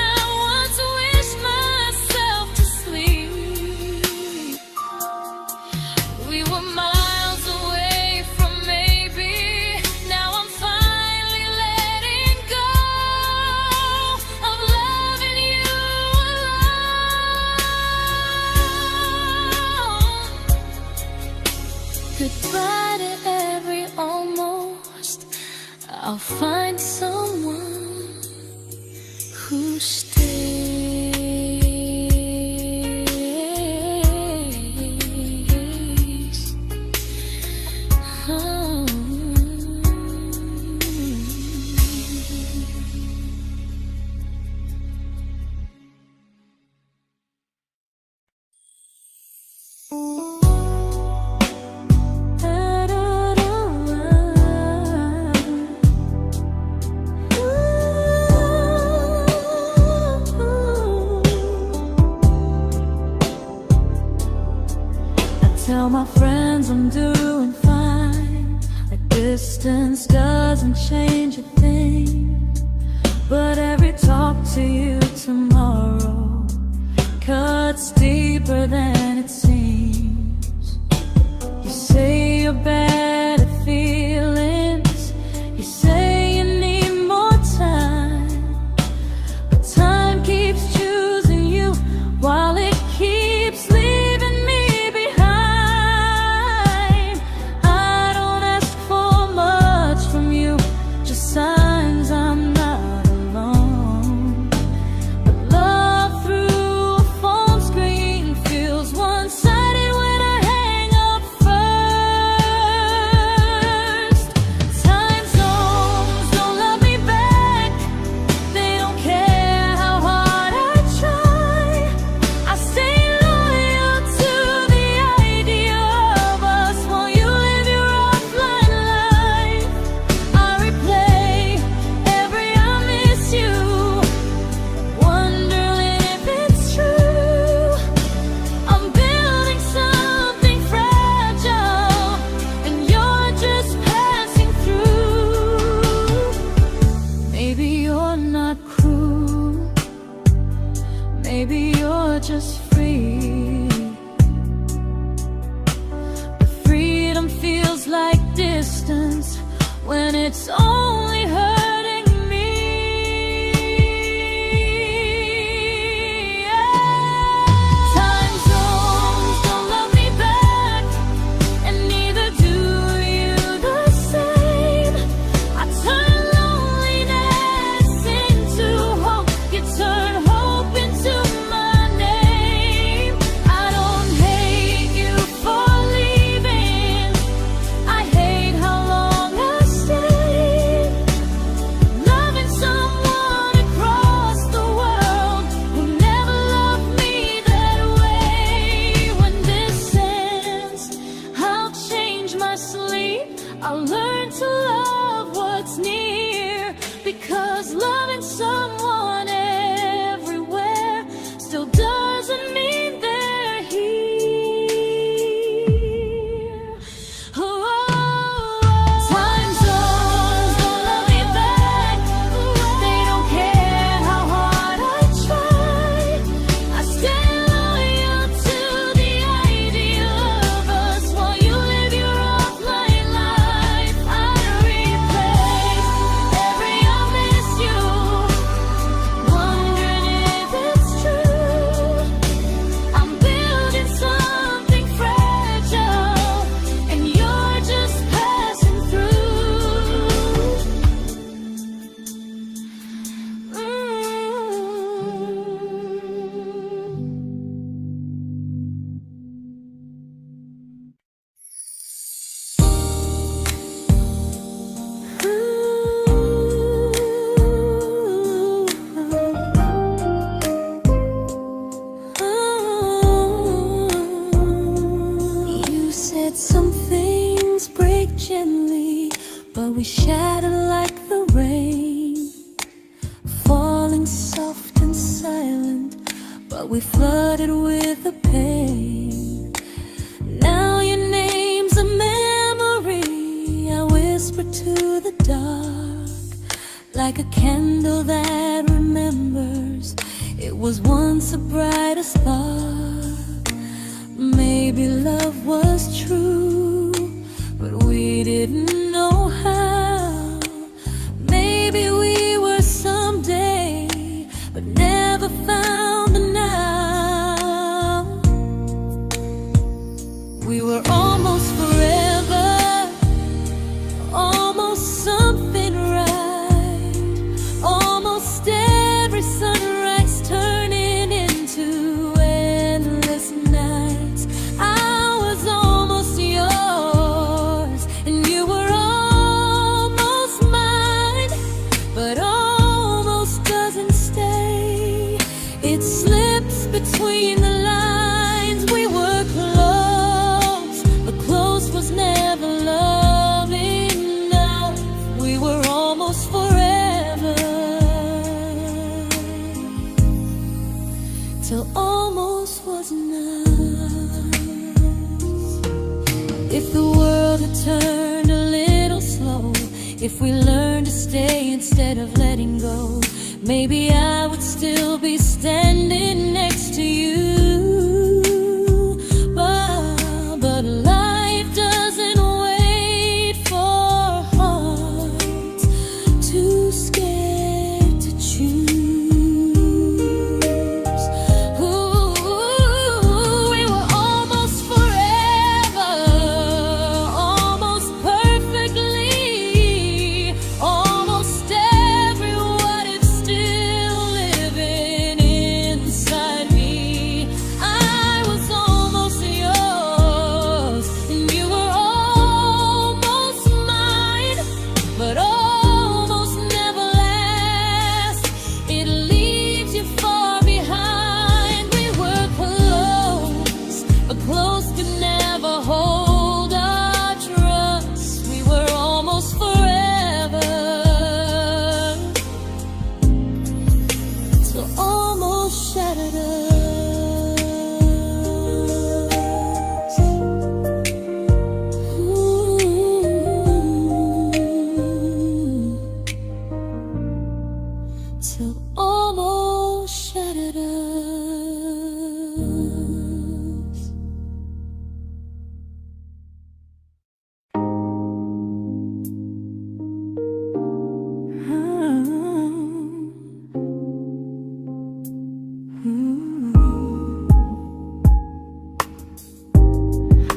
once wished myself to sleep. We were miles away from maybe. Now I'm finally letting go of loving you alone. Goodbye to every almost. I'll find someone who stays. Oh. Tell my friends I'm doing fine, that distance doesn't change a thing. But every talk to you tomorrow cuts deeper than it seems. your better feelings. You say you need more time, but time keeps choosing you while it keeps leaving me behind. I don't ask for much from you, just signs I'm not alone. But love through a phone screen feels one-sided when I hang up first. Time zones don't love me back. They don't care how hard I try. I stay loyal to the idea of us while you live your offline life. I replay every I miss you, wondering if it's true. I'm building something fragile, and you're just passing through. Maybe you're not cruel, maybe you're just free. But freedom feels like distance when it's only hurting me. Time zones don't love me back, and neither do you the same. I turn loneliness into hope, you turn hope into my name. I don't hate you for leaving, I hate how long I stayed. Loving someone across the world who never loved me that way. When this ends, I'll change my sleep, I'll learn to love what's near, because loving someone everywhere still doesn't mean they're here. Time zones don't love me back. They don't care how hard I try. I stay loyal to the idea of us while you live your offline life. I replay every I miss you, wondering if it's true. I'm building something fragile, and you're just passing through. You said some things break gently, but we shatter like the rain, falling soft and silent, but we flooded with the pain. Now your name's a memory I whisper to the dark, like a candle that remembers it was once a brighter spark. Maybe love was true, but we didn't know how. Maybe we were someday, but never found the now. We were almost forever, almost something right, almost every sunrise turning into endless nights. I was almost yours, and you were almost mine, but almost doesn't stay. It slips between the lines. We were close, but close was never love enough. We were almost forever, till almost was enough. If the world had turned a little slow, if we learned to stay instead of letting go, maybe I would still be standing next to you. But life doesn't wait.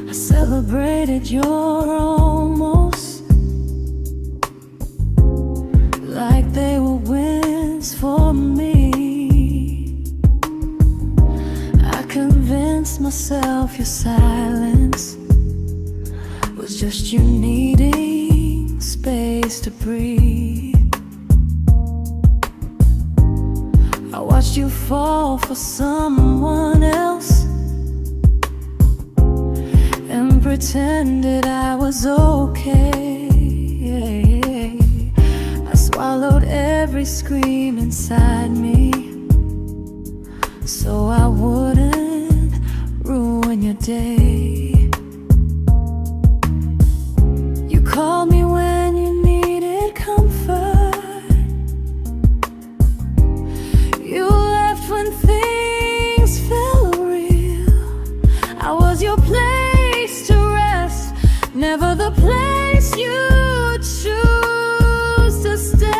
I celebrated your almost like they were wins for me. I convinced myself your silence was just you needing space to breathe. I watched you fall for someone else and pretended I was okay. I swallowed every scream inside me so I wouldn't ruin your day. You called me when you needed comfort. You left when things felt real. I was your place to rest, never the place you choose to stay.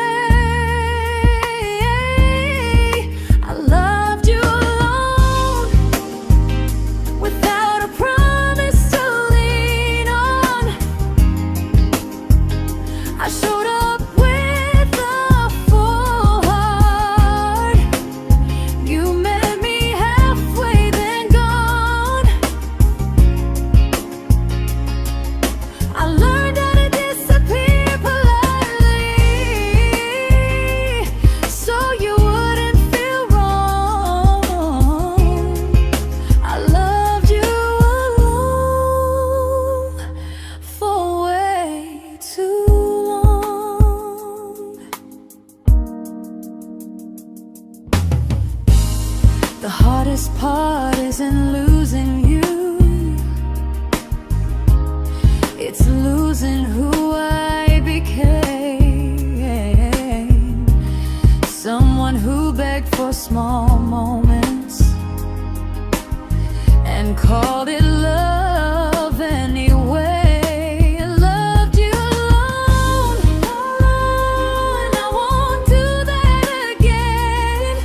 I loved you alone, without a promise to lean on. I showed up with a full heart. You met me halfway, then gone. I learned how to disappear politely, so you wouldn't feel wrong. I loved you alone for way too long. The hardest part isn't losing you, it's losing who I became. Someone who begged for small moments and called it love anyway. I loved you alone, and I won't do that again.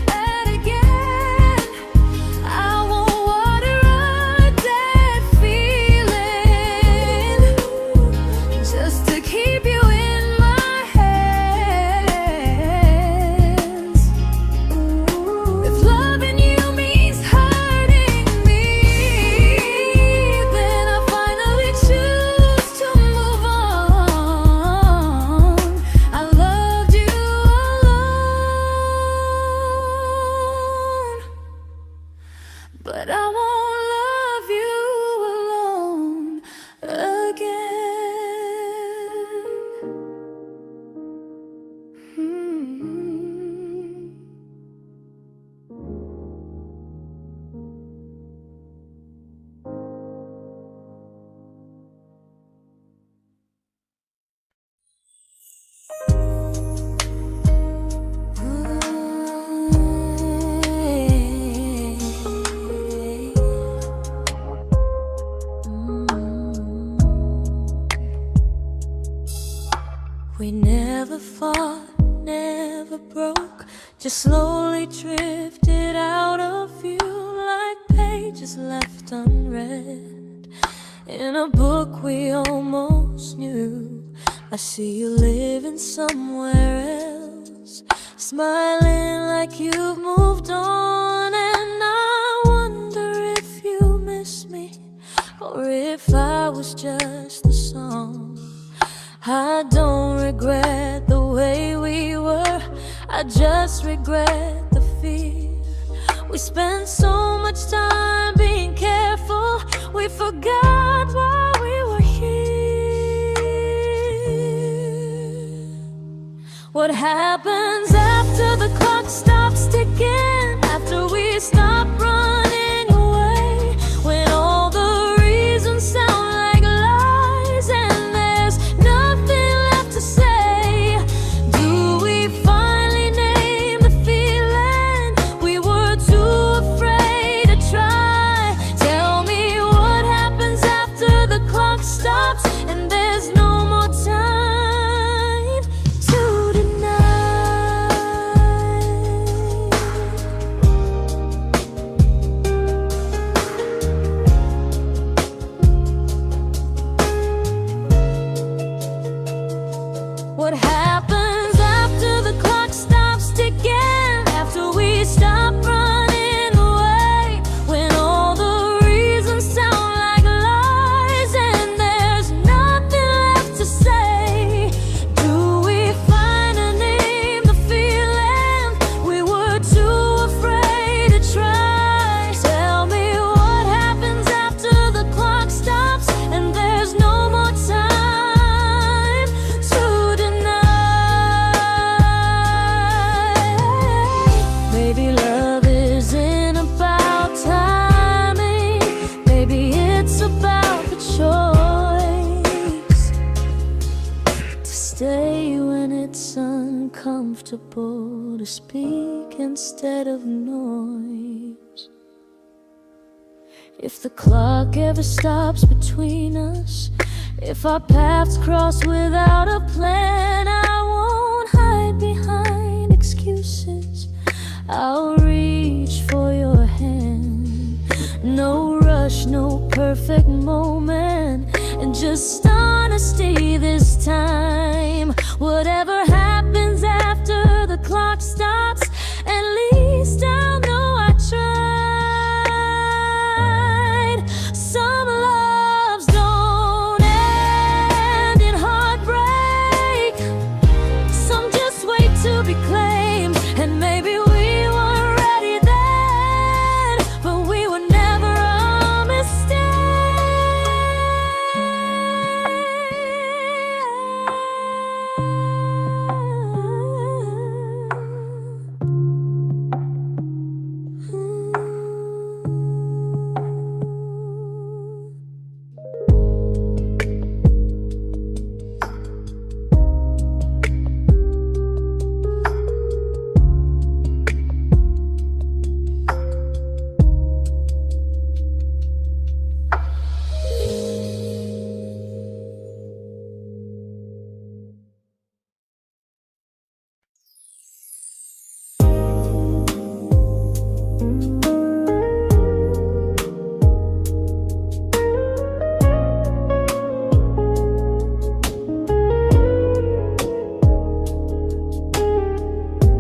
I won't water a dead feeling just to keep you in my hands. If loving you means hurting me, then I finally choose to move on. I loved you alone, but I won't love you alone again. We never fought, never broke, just slowly drifted out of view like pages left unread in a book we almost knew. I see you living somewhere else, smiling like you've moved on, and I wonder if you miss me or if I was just the song. I don't regret the way we were, I just regret the fear. We spent so much time being careful, we forgot why we were here. What happens after the clock stops ticking, after we stop running away, when all the reasons sound like lies and there's nothing left to say? Do we finally name the feeling we were too afraid to try? comfortable to speak instead of noise. If the clock ever stops between us, if our paths cross without a plan, I won't hide behind excuses. I'll reach for your hand. No rush, no perfect moment, and just honesty this time. Whatever happens after the clock stops, at least I'll know I tried. Some loves don't end in heartbreak, some just wait to be claimed. And maybe we weren't ready then, but we were never a mistake.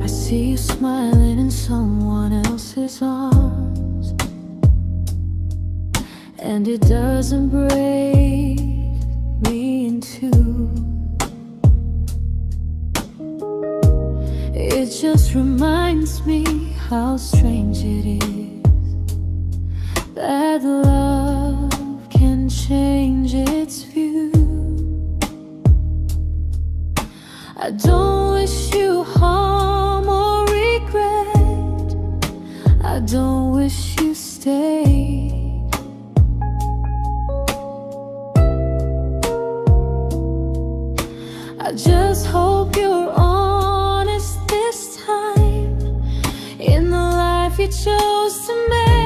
I see you smiling in someone else's arms, and it doesn't break me in two. It just reminds me how strange it is that love can change its view. I don't wish you harm or regret, I don't wish you stayed. I just hope you're honest this time in the life you chose to make.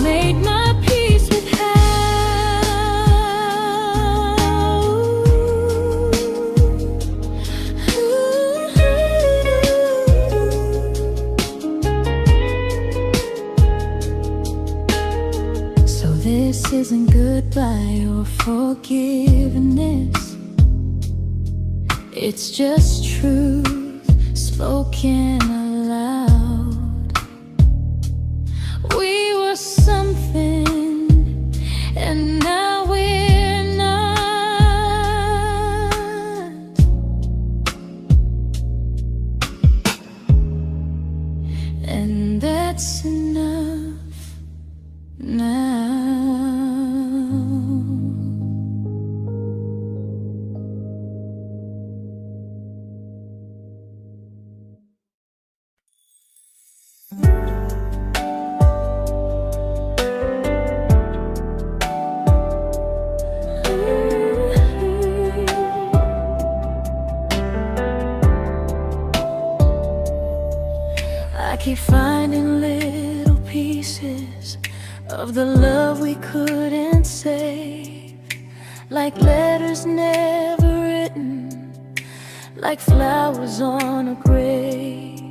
made my peace with This isn't goodbye or forgiveness. It's just truth spoken aloud. We were something, and now we're not. And that's enough now. I keep finding little pieces of the love we couldn't save, like letters never written, like flowers on a grave.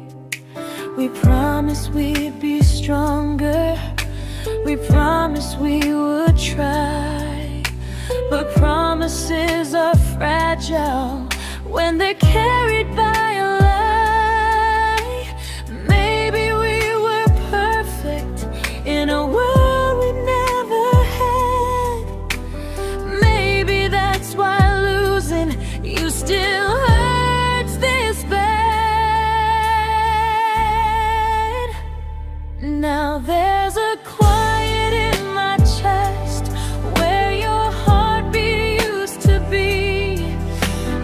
We promised we'd be stronger, we promised we would try, but promises are fragile when they're carried by a lie. Maybe we were perfect in a world we never had. Maybe that's why losing you still hurts this bad. Now there's a quiet in my chest where your heartbeat used to be,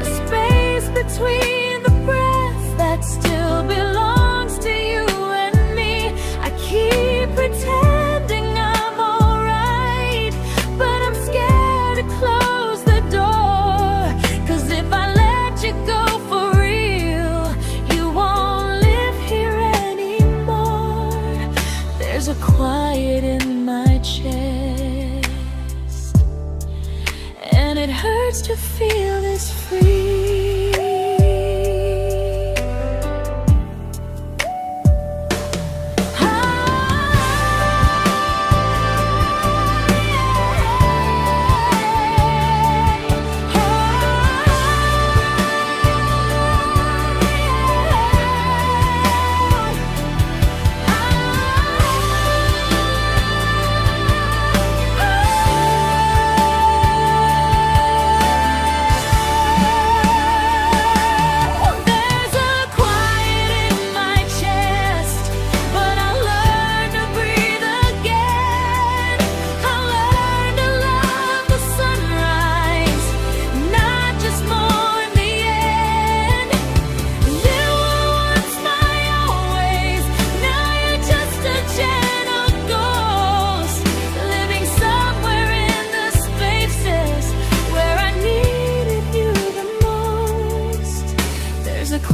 a space between the breaths that still belongs to you and me. I keep pretending I'm alright, but I'm scared to close the door, 'cause if I let you go for real, you won't live here anymore. There's a quiet in my chest, and it hurts to feel this free.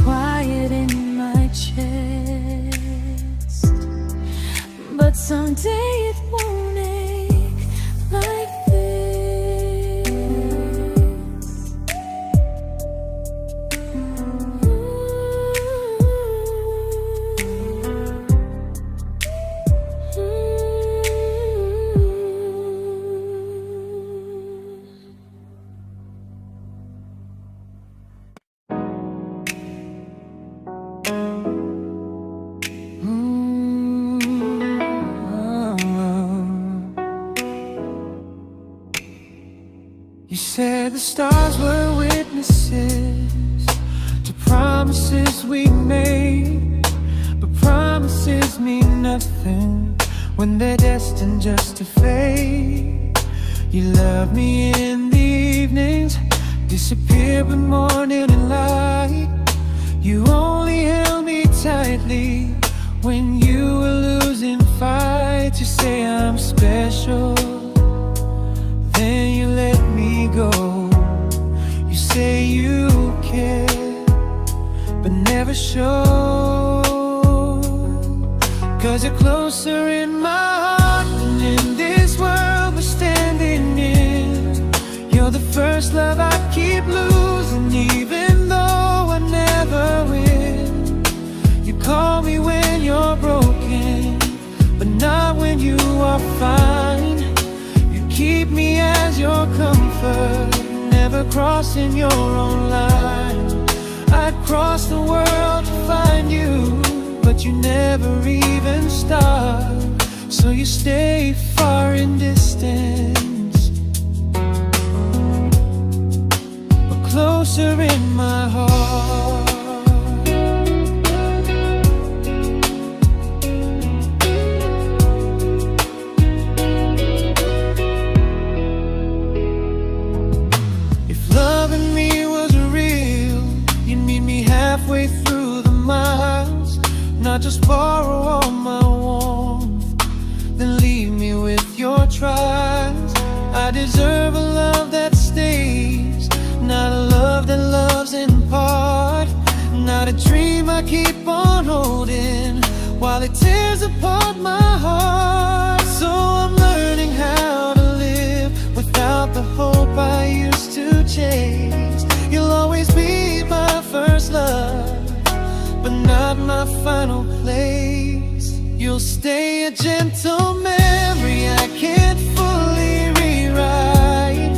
Quiet in my chest, but someday it won't ache like this. You said the stars were witnesses to promises we made, but promises mean nothing when they're destined just to fade. You love me in the evenings, disappear when morning and light. You only held me tightly when you were losing fights. You say I'm special, then you let me go. You say you care, but never show, 'cause you're closer in my heart than in comfort, never crossing your own line. I'd cross the world to find you, but you never even start. So you stay far in distance, but closer in my heart. If loving me was real, you'd meet me halfway through the miles, not just borrow all my warmth, then leave me with your trials. I deserve a love that stays, not a love that loves in part, not a dream I keep on holding while it tears apart my heart. So I'm learning how to live without the hope I used to chase. You'll always be my first love, but not my final place. You'll stay a gentle memory I can't fully rewrite,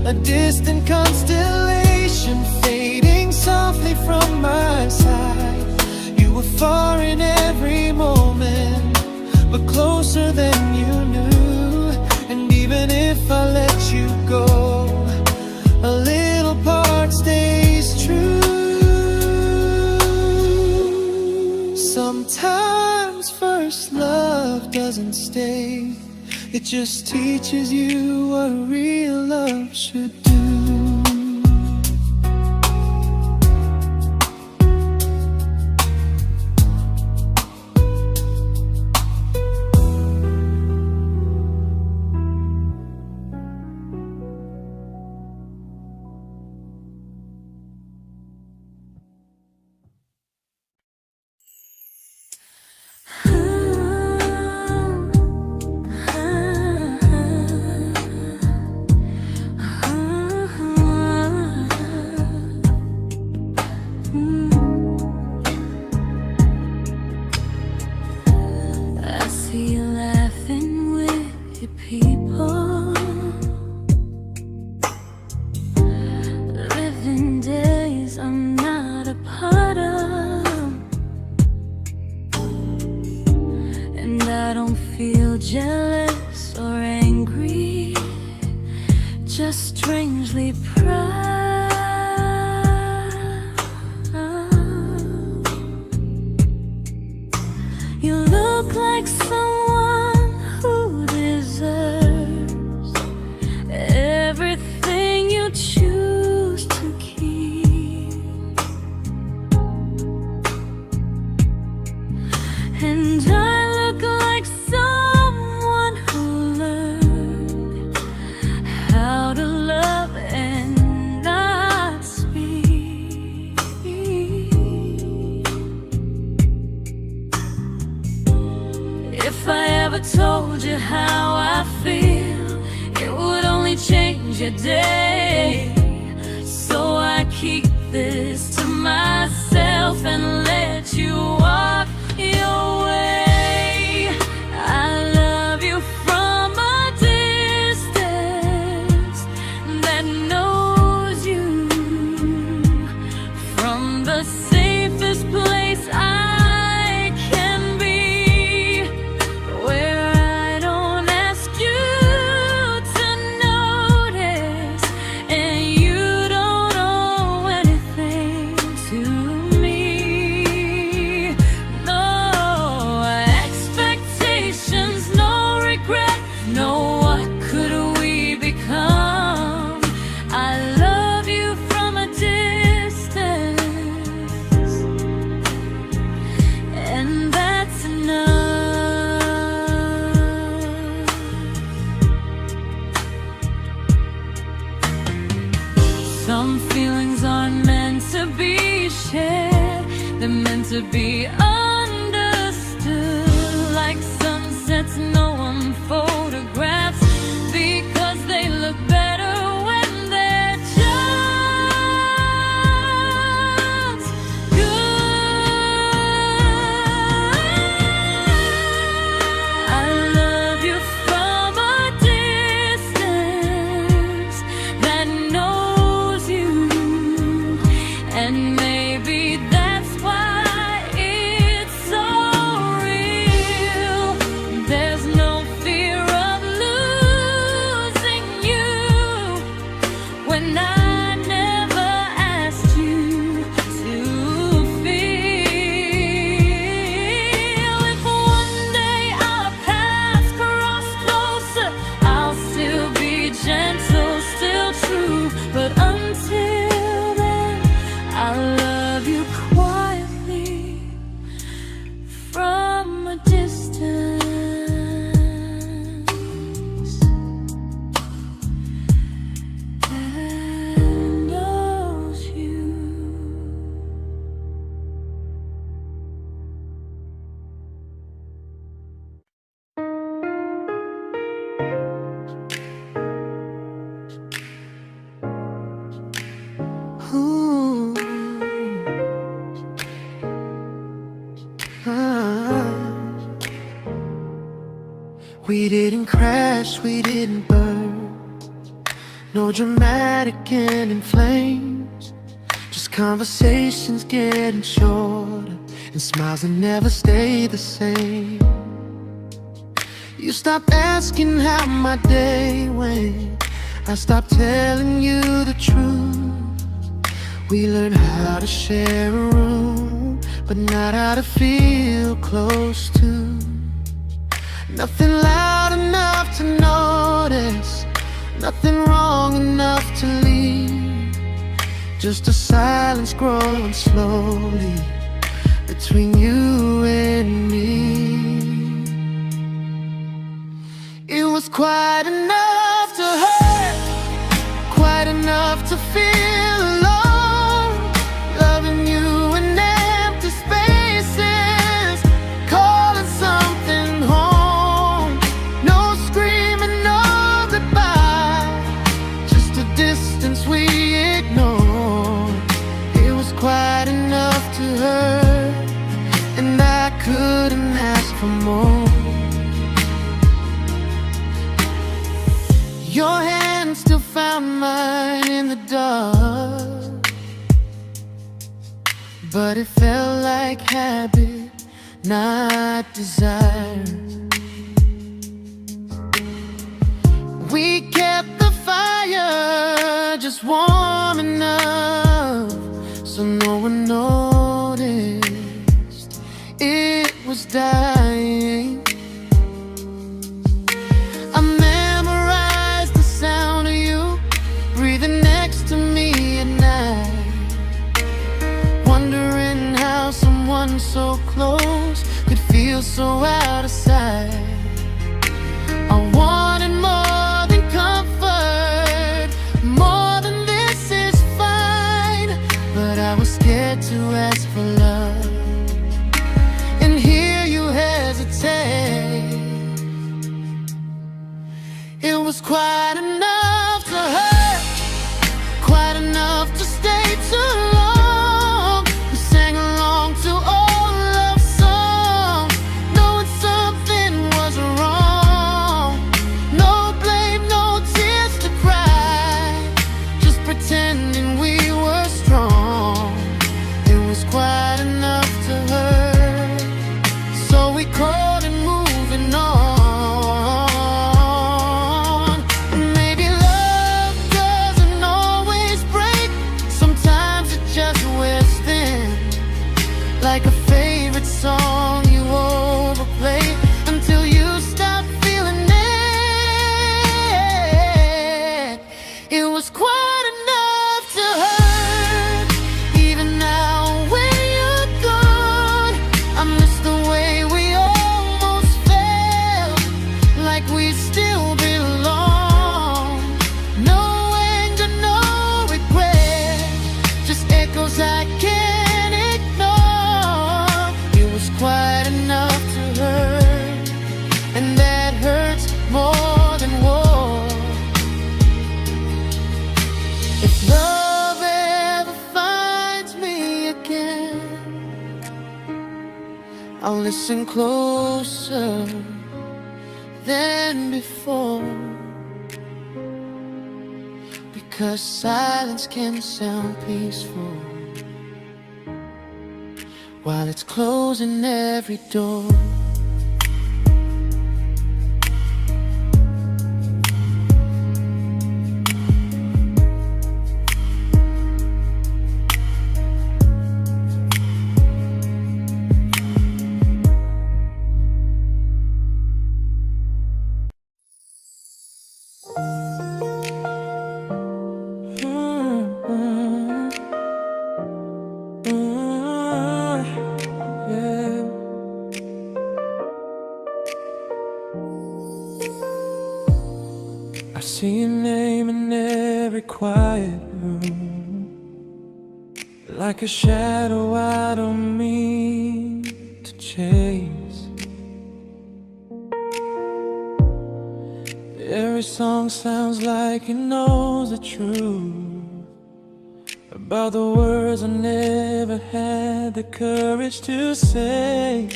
a distant constellation fading softly from my side. You were far in every moment, but closer than you knew. And even if I let you go, a little part stays true. Sometimes first love doesn't stay, it just teaches you what real love should do. I see you laughing with your people, living days I'm not a part of, and I don't feel jealous or angry, just strangely proud. You look like someone who deserves everything you choose to keep, and I look like someone who learned how to love and not speak. If I ever told you how I feel, it would only change your day. So I keep this to myself and let you walk your way. I love you from a distance that knows you, from the safest place I can be, where I don't ask you to notice, and you don't owe anything to me. No expectations, no regret, no what could we become. I love you from a distance, and that's enough. Some feelings aren't meant to be shared, they're meant to be understood, like sunsets no one photographs, because they look better when they're just good. I love you from a distance, We didn't crash, we didn't burn. No dramatic end in flames. Just conversations getting shorter, and smiles that never stay the same. You stopped asking how my day went. I stopped telling you the truth. We learned how to share a room, but not how to feel close to. Nothing loud enough to notice, nothing wrong enough to leave. Just a silence growing slowly between you and me. It was quite enough to hurt, quite enough to feel alone. Loving you in empty spaces, calling something home. No screaming, no goodbye, just a distance we ignored. It was quite enough to hurt, and I couldn't ask for more. Your hand still found mine in the dark, but it felt like habit, not desire. We kept the fire just warm enough so no one noticed it was dying. I memorized the sound of you breathing next to me at night, wondering how someone so close could feel so out of sight. I wanted more than comfort, more than this is fine, but I was scared to ask for love and hear you hesitate. It was quite enough to hurt, quite enough to stay too long. We sang along to old love songs, knowing something was wrong. No blame, no tears to cry, just pretending we were strong. It was quite enough to hurt, so we called and moving on. Like a favorite song you overplay until you stop feeling it. It was quite enough to hurt. Even now when you're gone, I miss the way we almost felt, like we still belong. No anger, no regret, just echoes I can't ignore. It was quite enough to hurt, and that hurts more than war. If love ever finds me again, I'll listen closer than before, because silence can sound peaceful while it's closing every door. I see your name in every quiet room, like a shadow I don't mean to chase. Every song sounds like it knows the truth about the words I never had the courage to say.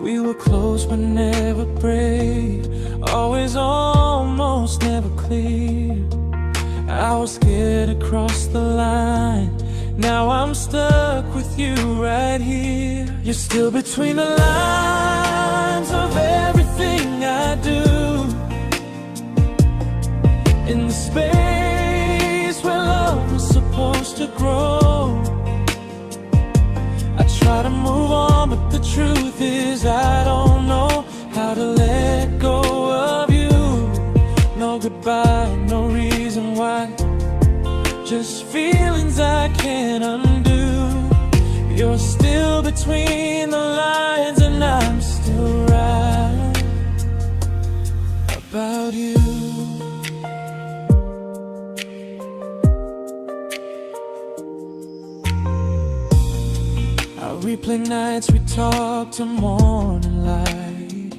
We were close but never prayed, always almost never clear. I was scared to cross the line, now I'm stuck with you right here. You're still between the lines of everything I do, in the space where love was supposed to grow. I try to move on, but the truth is I don't know how to let go of you. No goodbye, no reason why, just feelings I can't undo. You're still between the lines and I'm still right about you. I replay nights we talk to morning light,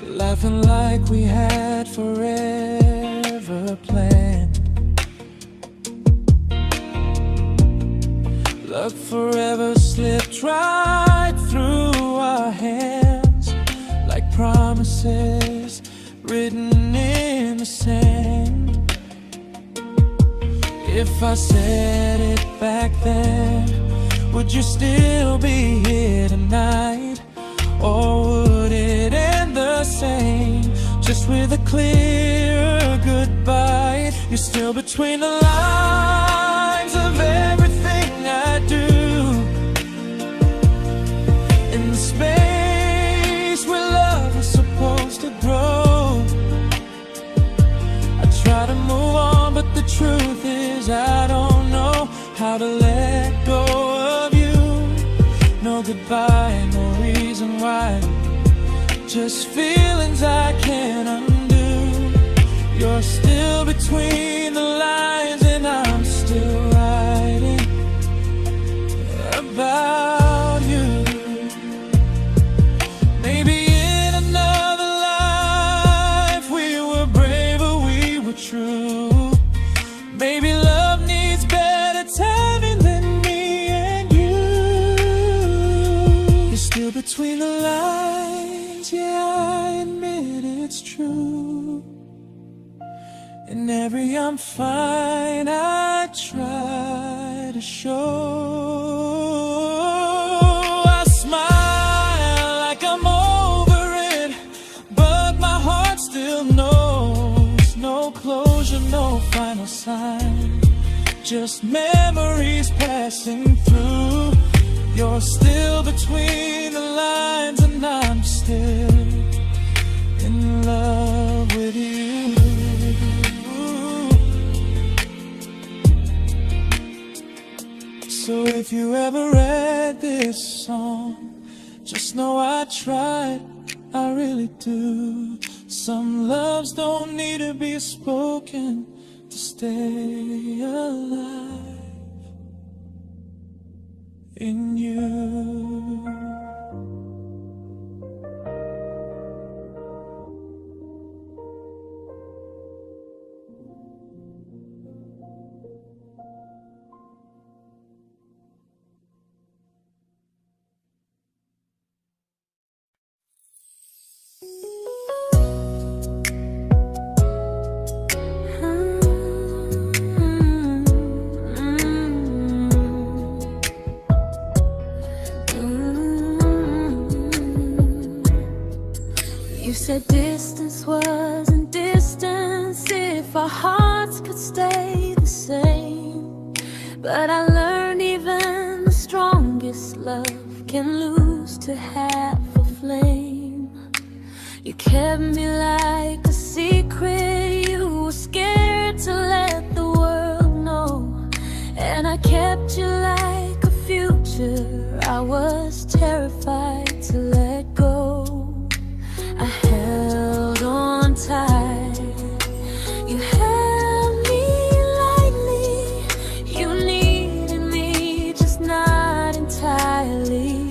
laughing like we had forever planned. Luck forever slipped right through our hands, like promises written in the sand. If I said it back then, would you still be here tonight? Or would it end the same, just with a clear goodbye? You're still between the lines of everything I do, in the space where love was supposed to grow. I try to move on, but the truth is I don't know how to let go of you. No goodbye, no reason why, just feelings I can't undo. You're still between the lines and I'm still writing about you. Maybe in another life we were braver, we were true. Maybe love needs better timing than me and you. You're still between the lines, yeah, I admit it's true. In every I'm fine I try to show. I smile like I'm over it, but my heart still knows. No closure, no final sign, just memories passing through. You're still between the lines and I'm still in love with you. So if you ever read this song, just know I tried, I really do. Some loves don't need to be spoken to stay alive in you. You said distance wasn't distance if our hearts could stay the same. But I learned even the strongest love can lose to half a flame. You kept me like a secret, you were scared to let the world know. And I kept you like a future, I was terrified to let go. I held on tight, you held me lightly. You needed me, just not entirely.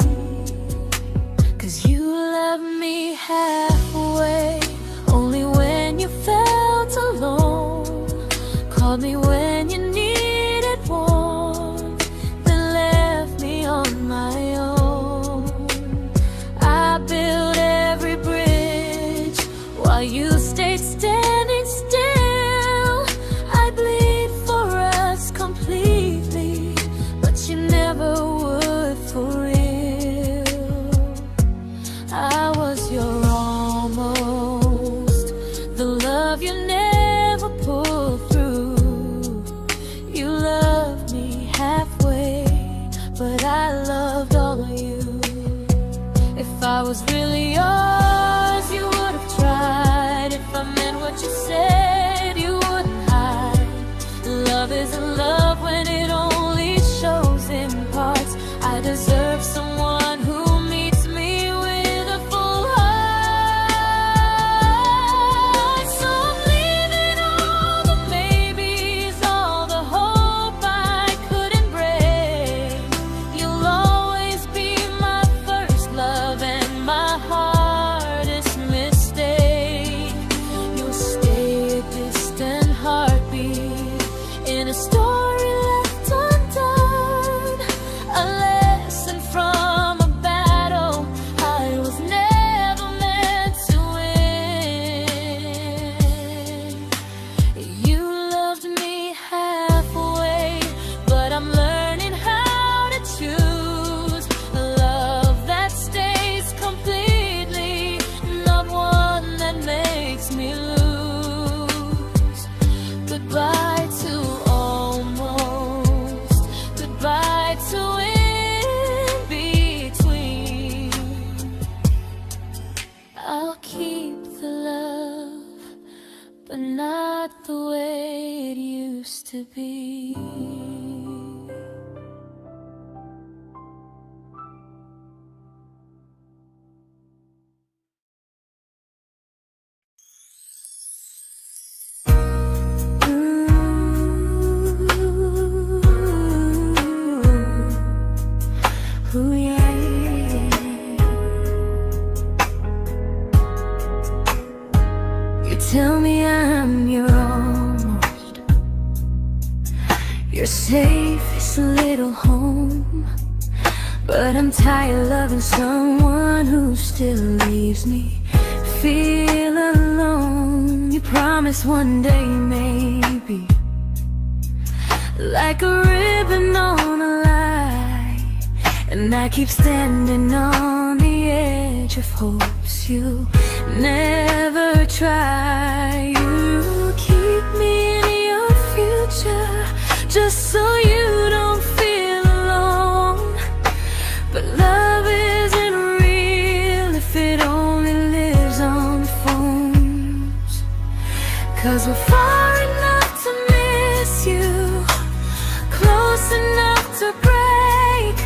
'Cause you left me halfway, only when you felt alone. Called me when you needed warmth, then left me on my own. I you stayed standing still. I bleed for us completely, but you never would for real. I was your almost, the love you never pulled through. You loved me halfway, but I loved all of you. If I was really yours, you would have tried. If I meant what you said, you wouldn't hide. Love isn't love when it only shows in parts. I deserve someone who meets me with a full heart. So I'm leaving all the maybes, all the hope I couldn't break. You'll always be my first love and my hardest mistake. You'll stay a distant heartbeat in a story left undone, a lesson from a battle I was never meant to win. You loved me halfway, but I'm learning how to choose a love that stays completely, not one that makes me lose. Goodbye to almost, goodbye to in between. I'll keep the love, but not the way it used to be. Ooh, yeah, yeah. You tell me I'm your almost, your safest little home, but I'm tired loving someone who still leaves me feel alone. You promise one day maybe, like a ribbon on a line, and I keep standing on the edge of hopes you never try. You keep me in your future just so you don't feel alone. But love isn't real if it only lives on the phones. 'Cause we're far enough to miss you, close enough to break.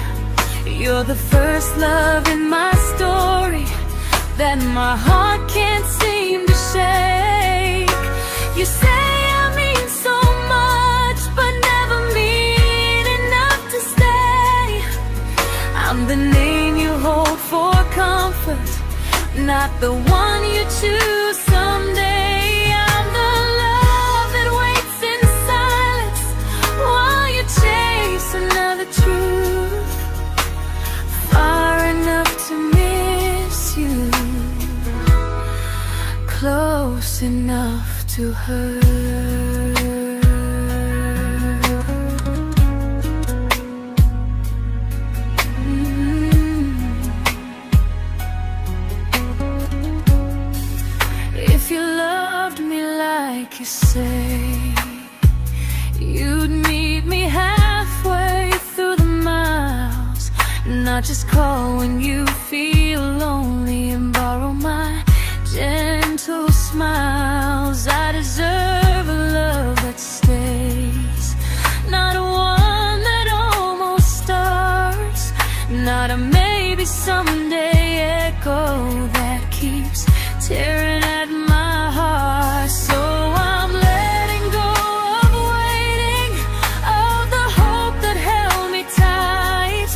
You're the first love in my story that my heart can't seem to shake. You say I mean so much, but never mean enough to stay. I'm the name you hold for comfort, not the one you choose someday. I'm the love that waits in silence while you chase another truth. Far enough to miss you, close enough to hurt. If you loved me like you say, you'd meet me halfway through the miles, not just call when you feel lonely and borrow my gentle smiles. I deserve a love that stays, not one that almost starts, not a maybe someday echo that keeps tearing at my heart. So I'm letting go of waiting, of the hope that held me tight.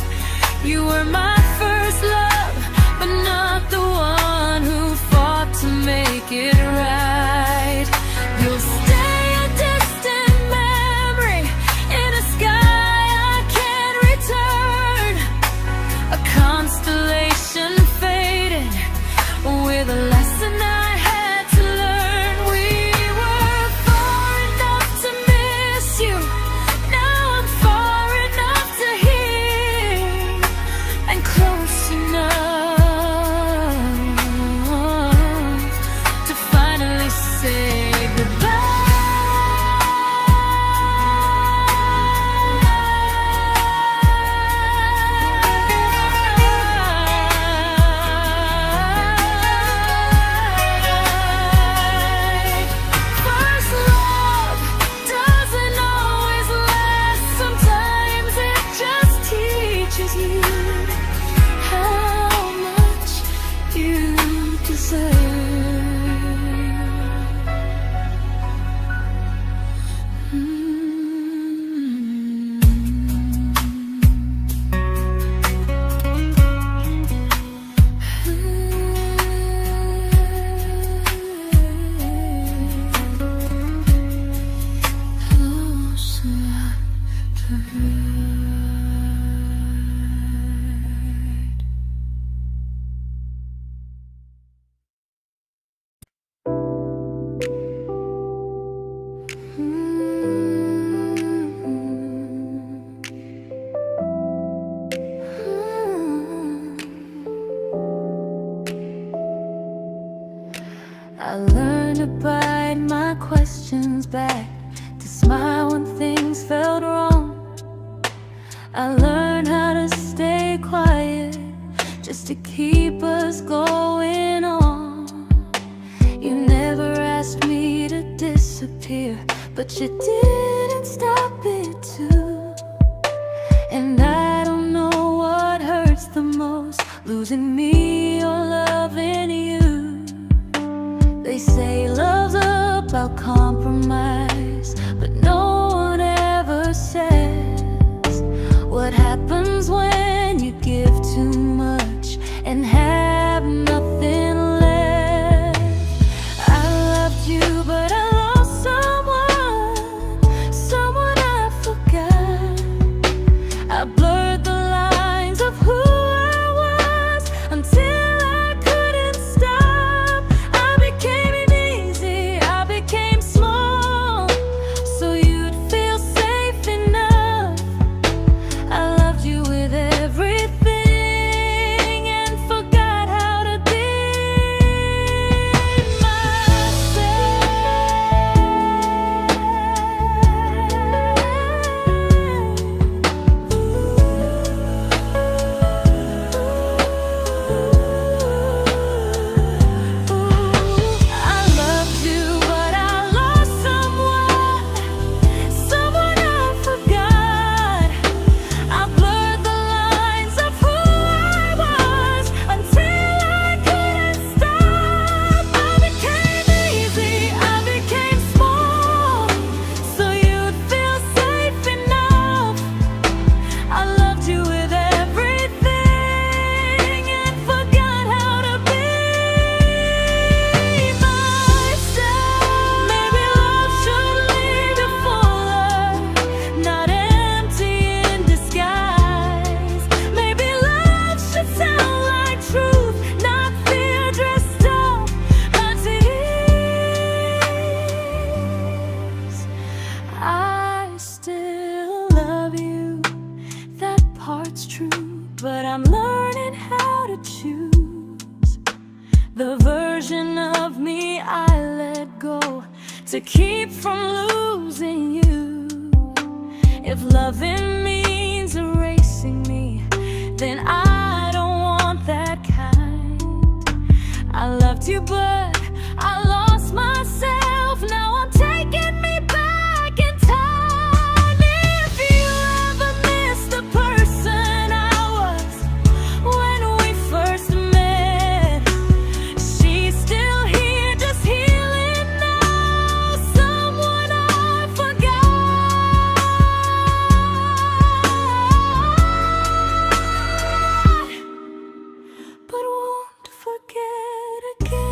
You were my first love, but not the one who fought to make it right. You'll stay a distant memory in a sky I can't return, a constellation faded with a lesson I I learned to bite my questions back, to smile when things felt wrong. I learned how to stay quiet, just to keep us going on. You never asked me to disappear, but you didn't stop it too. And I don't know what hurts the most, losing me or loving you. They say love's about compromise, but no one ever says what happens when you give too much and have nothing left. I loved you, but I lost someone I forgot. I blurred the lines of who I was until I couldn't stop. I became easy, I became small, so you'd feel safe enough. I loved you with everything and forgot how to be but I'm learning how to choose the version of me I let go to keep from losing you. If loving means erasing me, then I don't want that kind. I loved you, but I lost myself. Now I'm taking me back in time. If you ever miss the person I was when we first met, she's still here, just healing now. Someone I forgot, but won't forget again.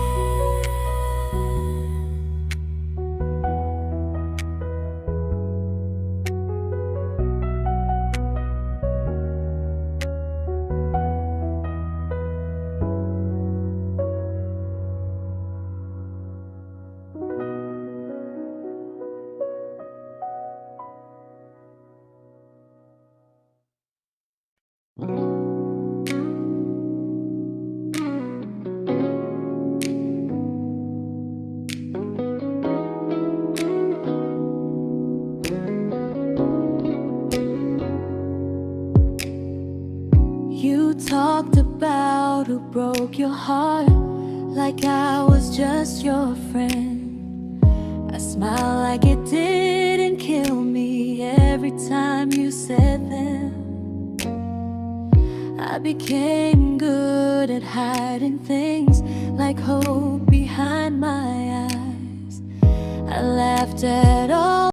You talked about who broke your heart, like I was just your friend. I smile like it didn't kill me every time you said them. I became good at hiding things like hope behind my eyes. I laughed at all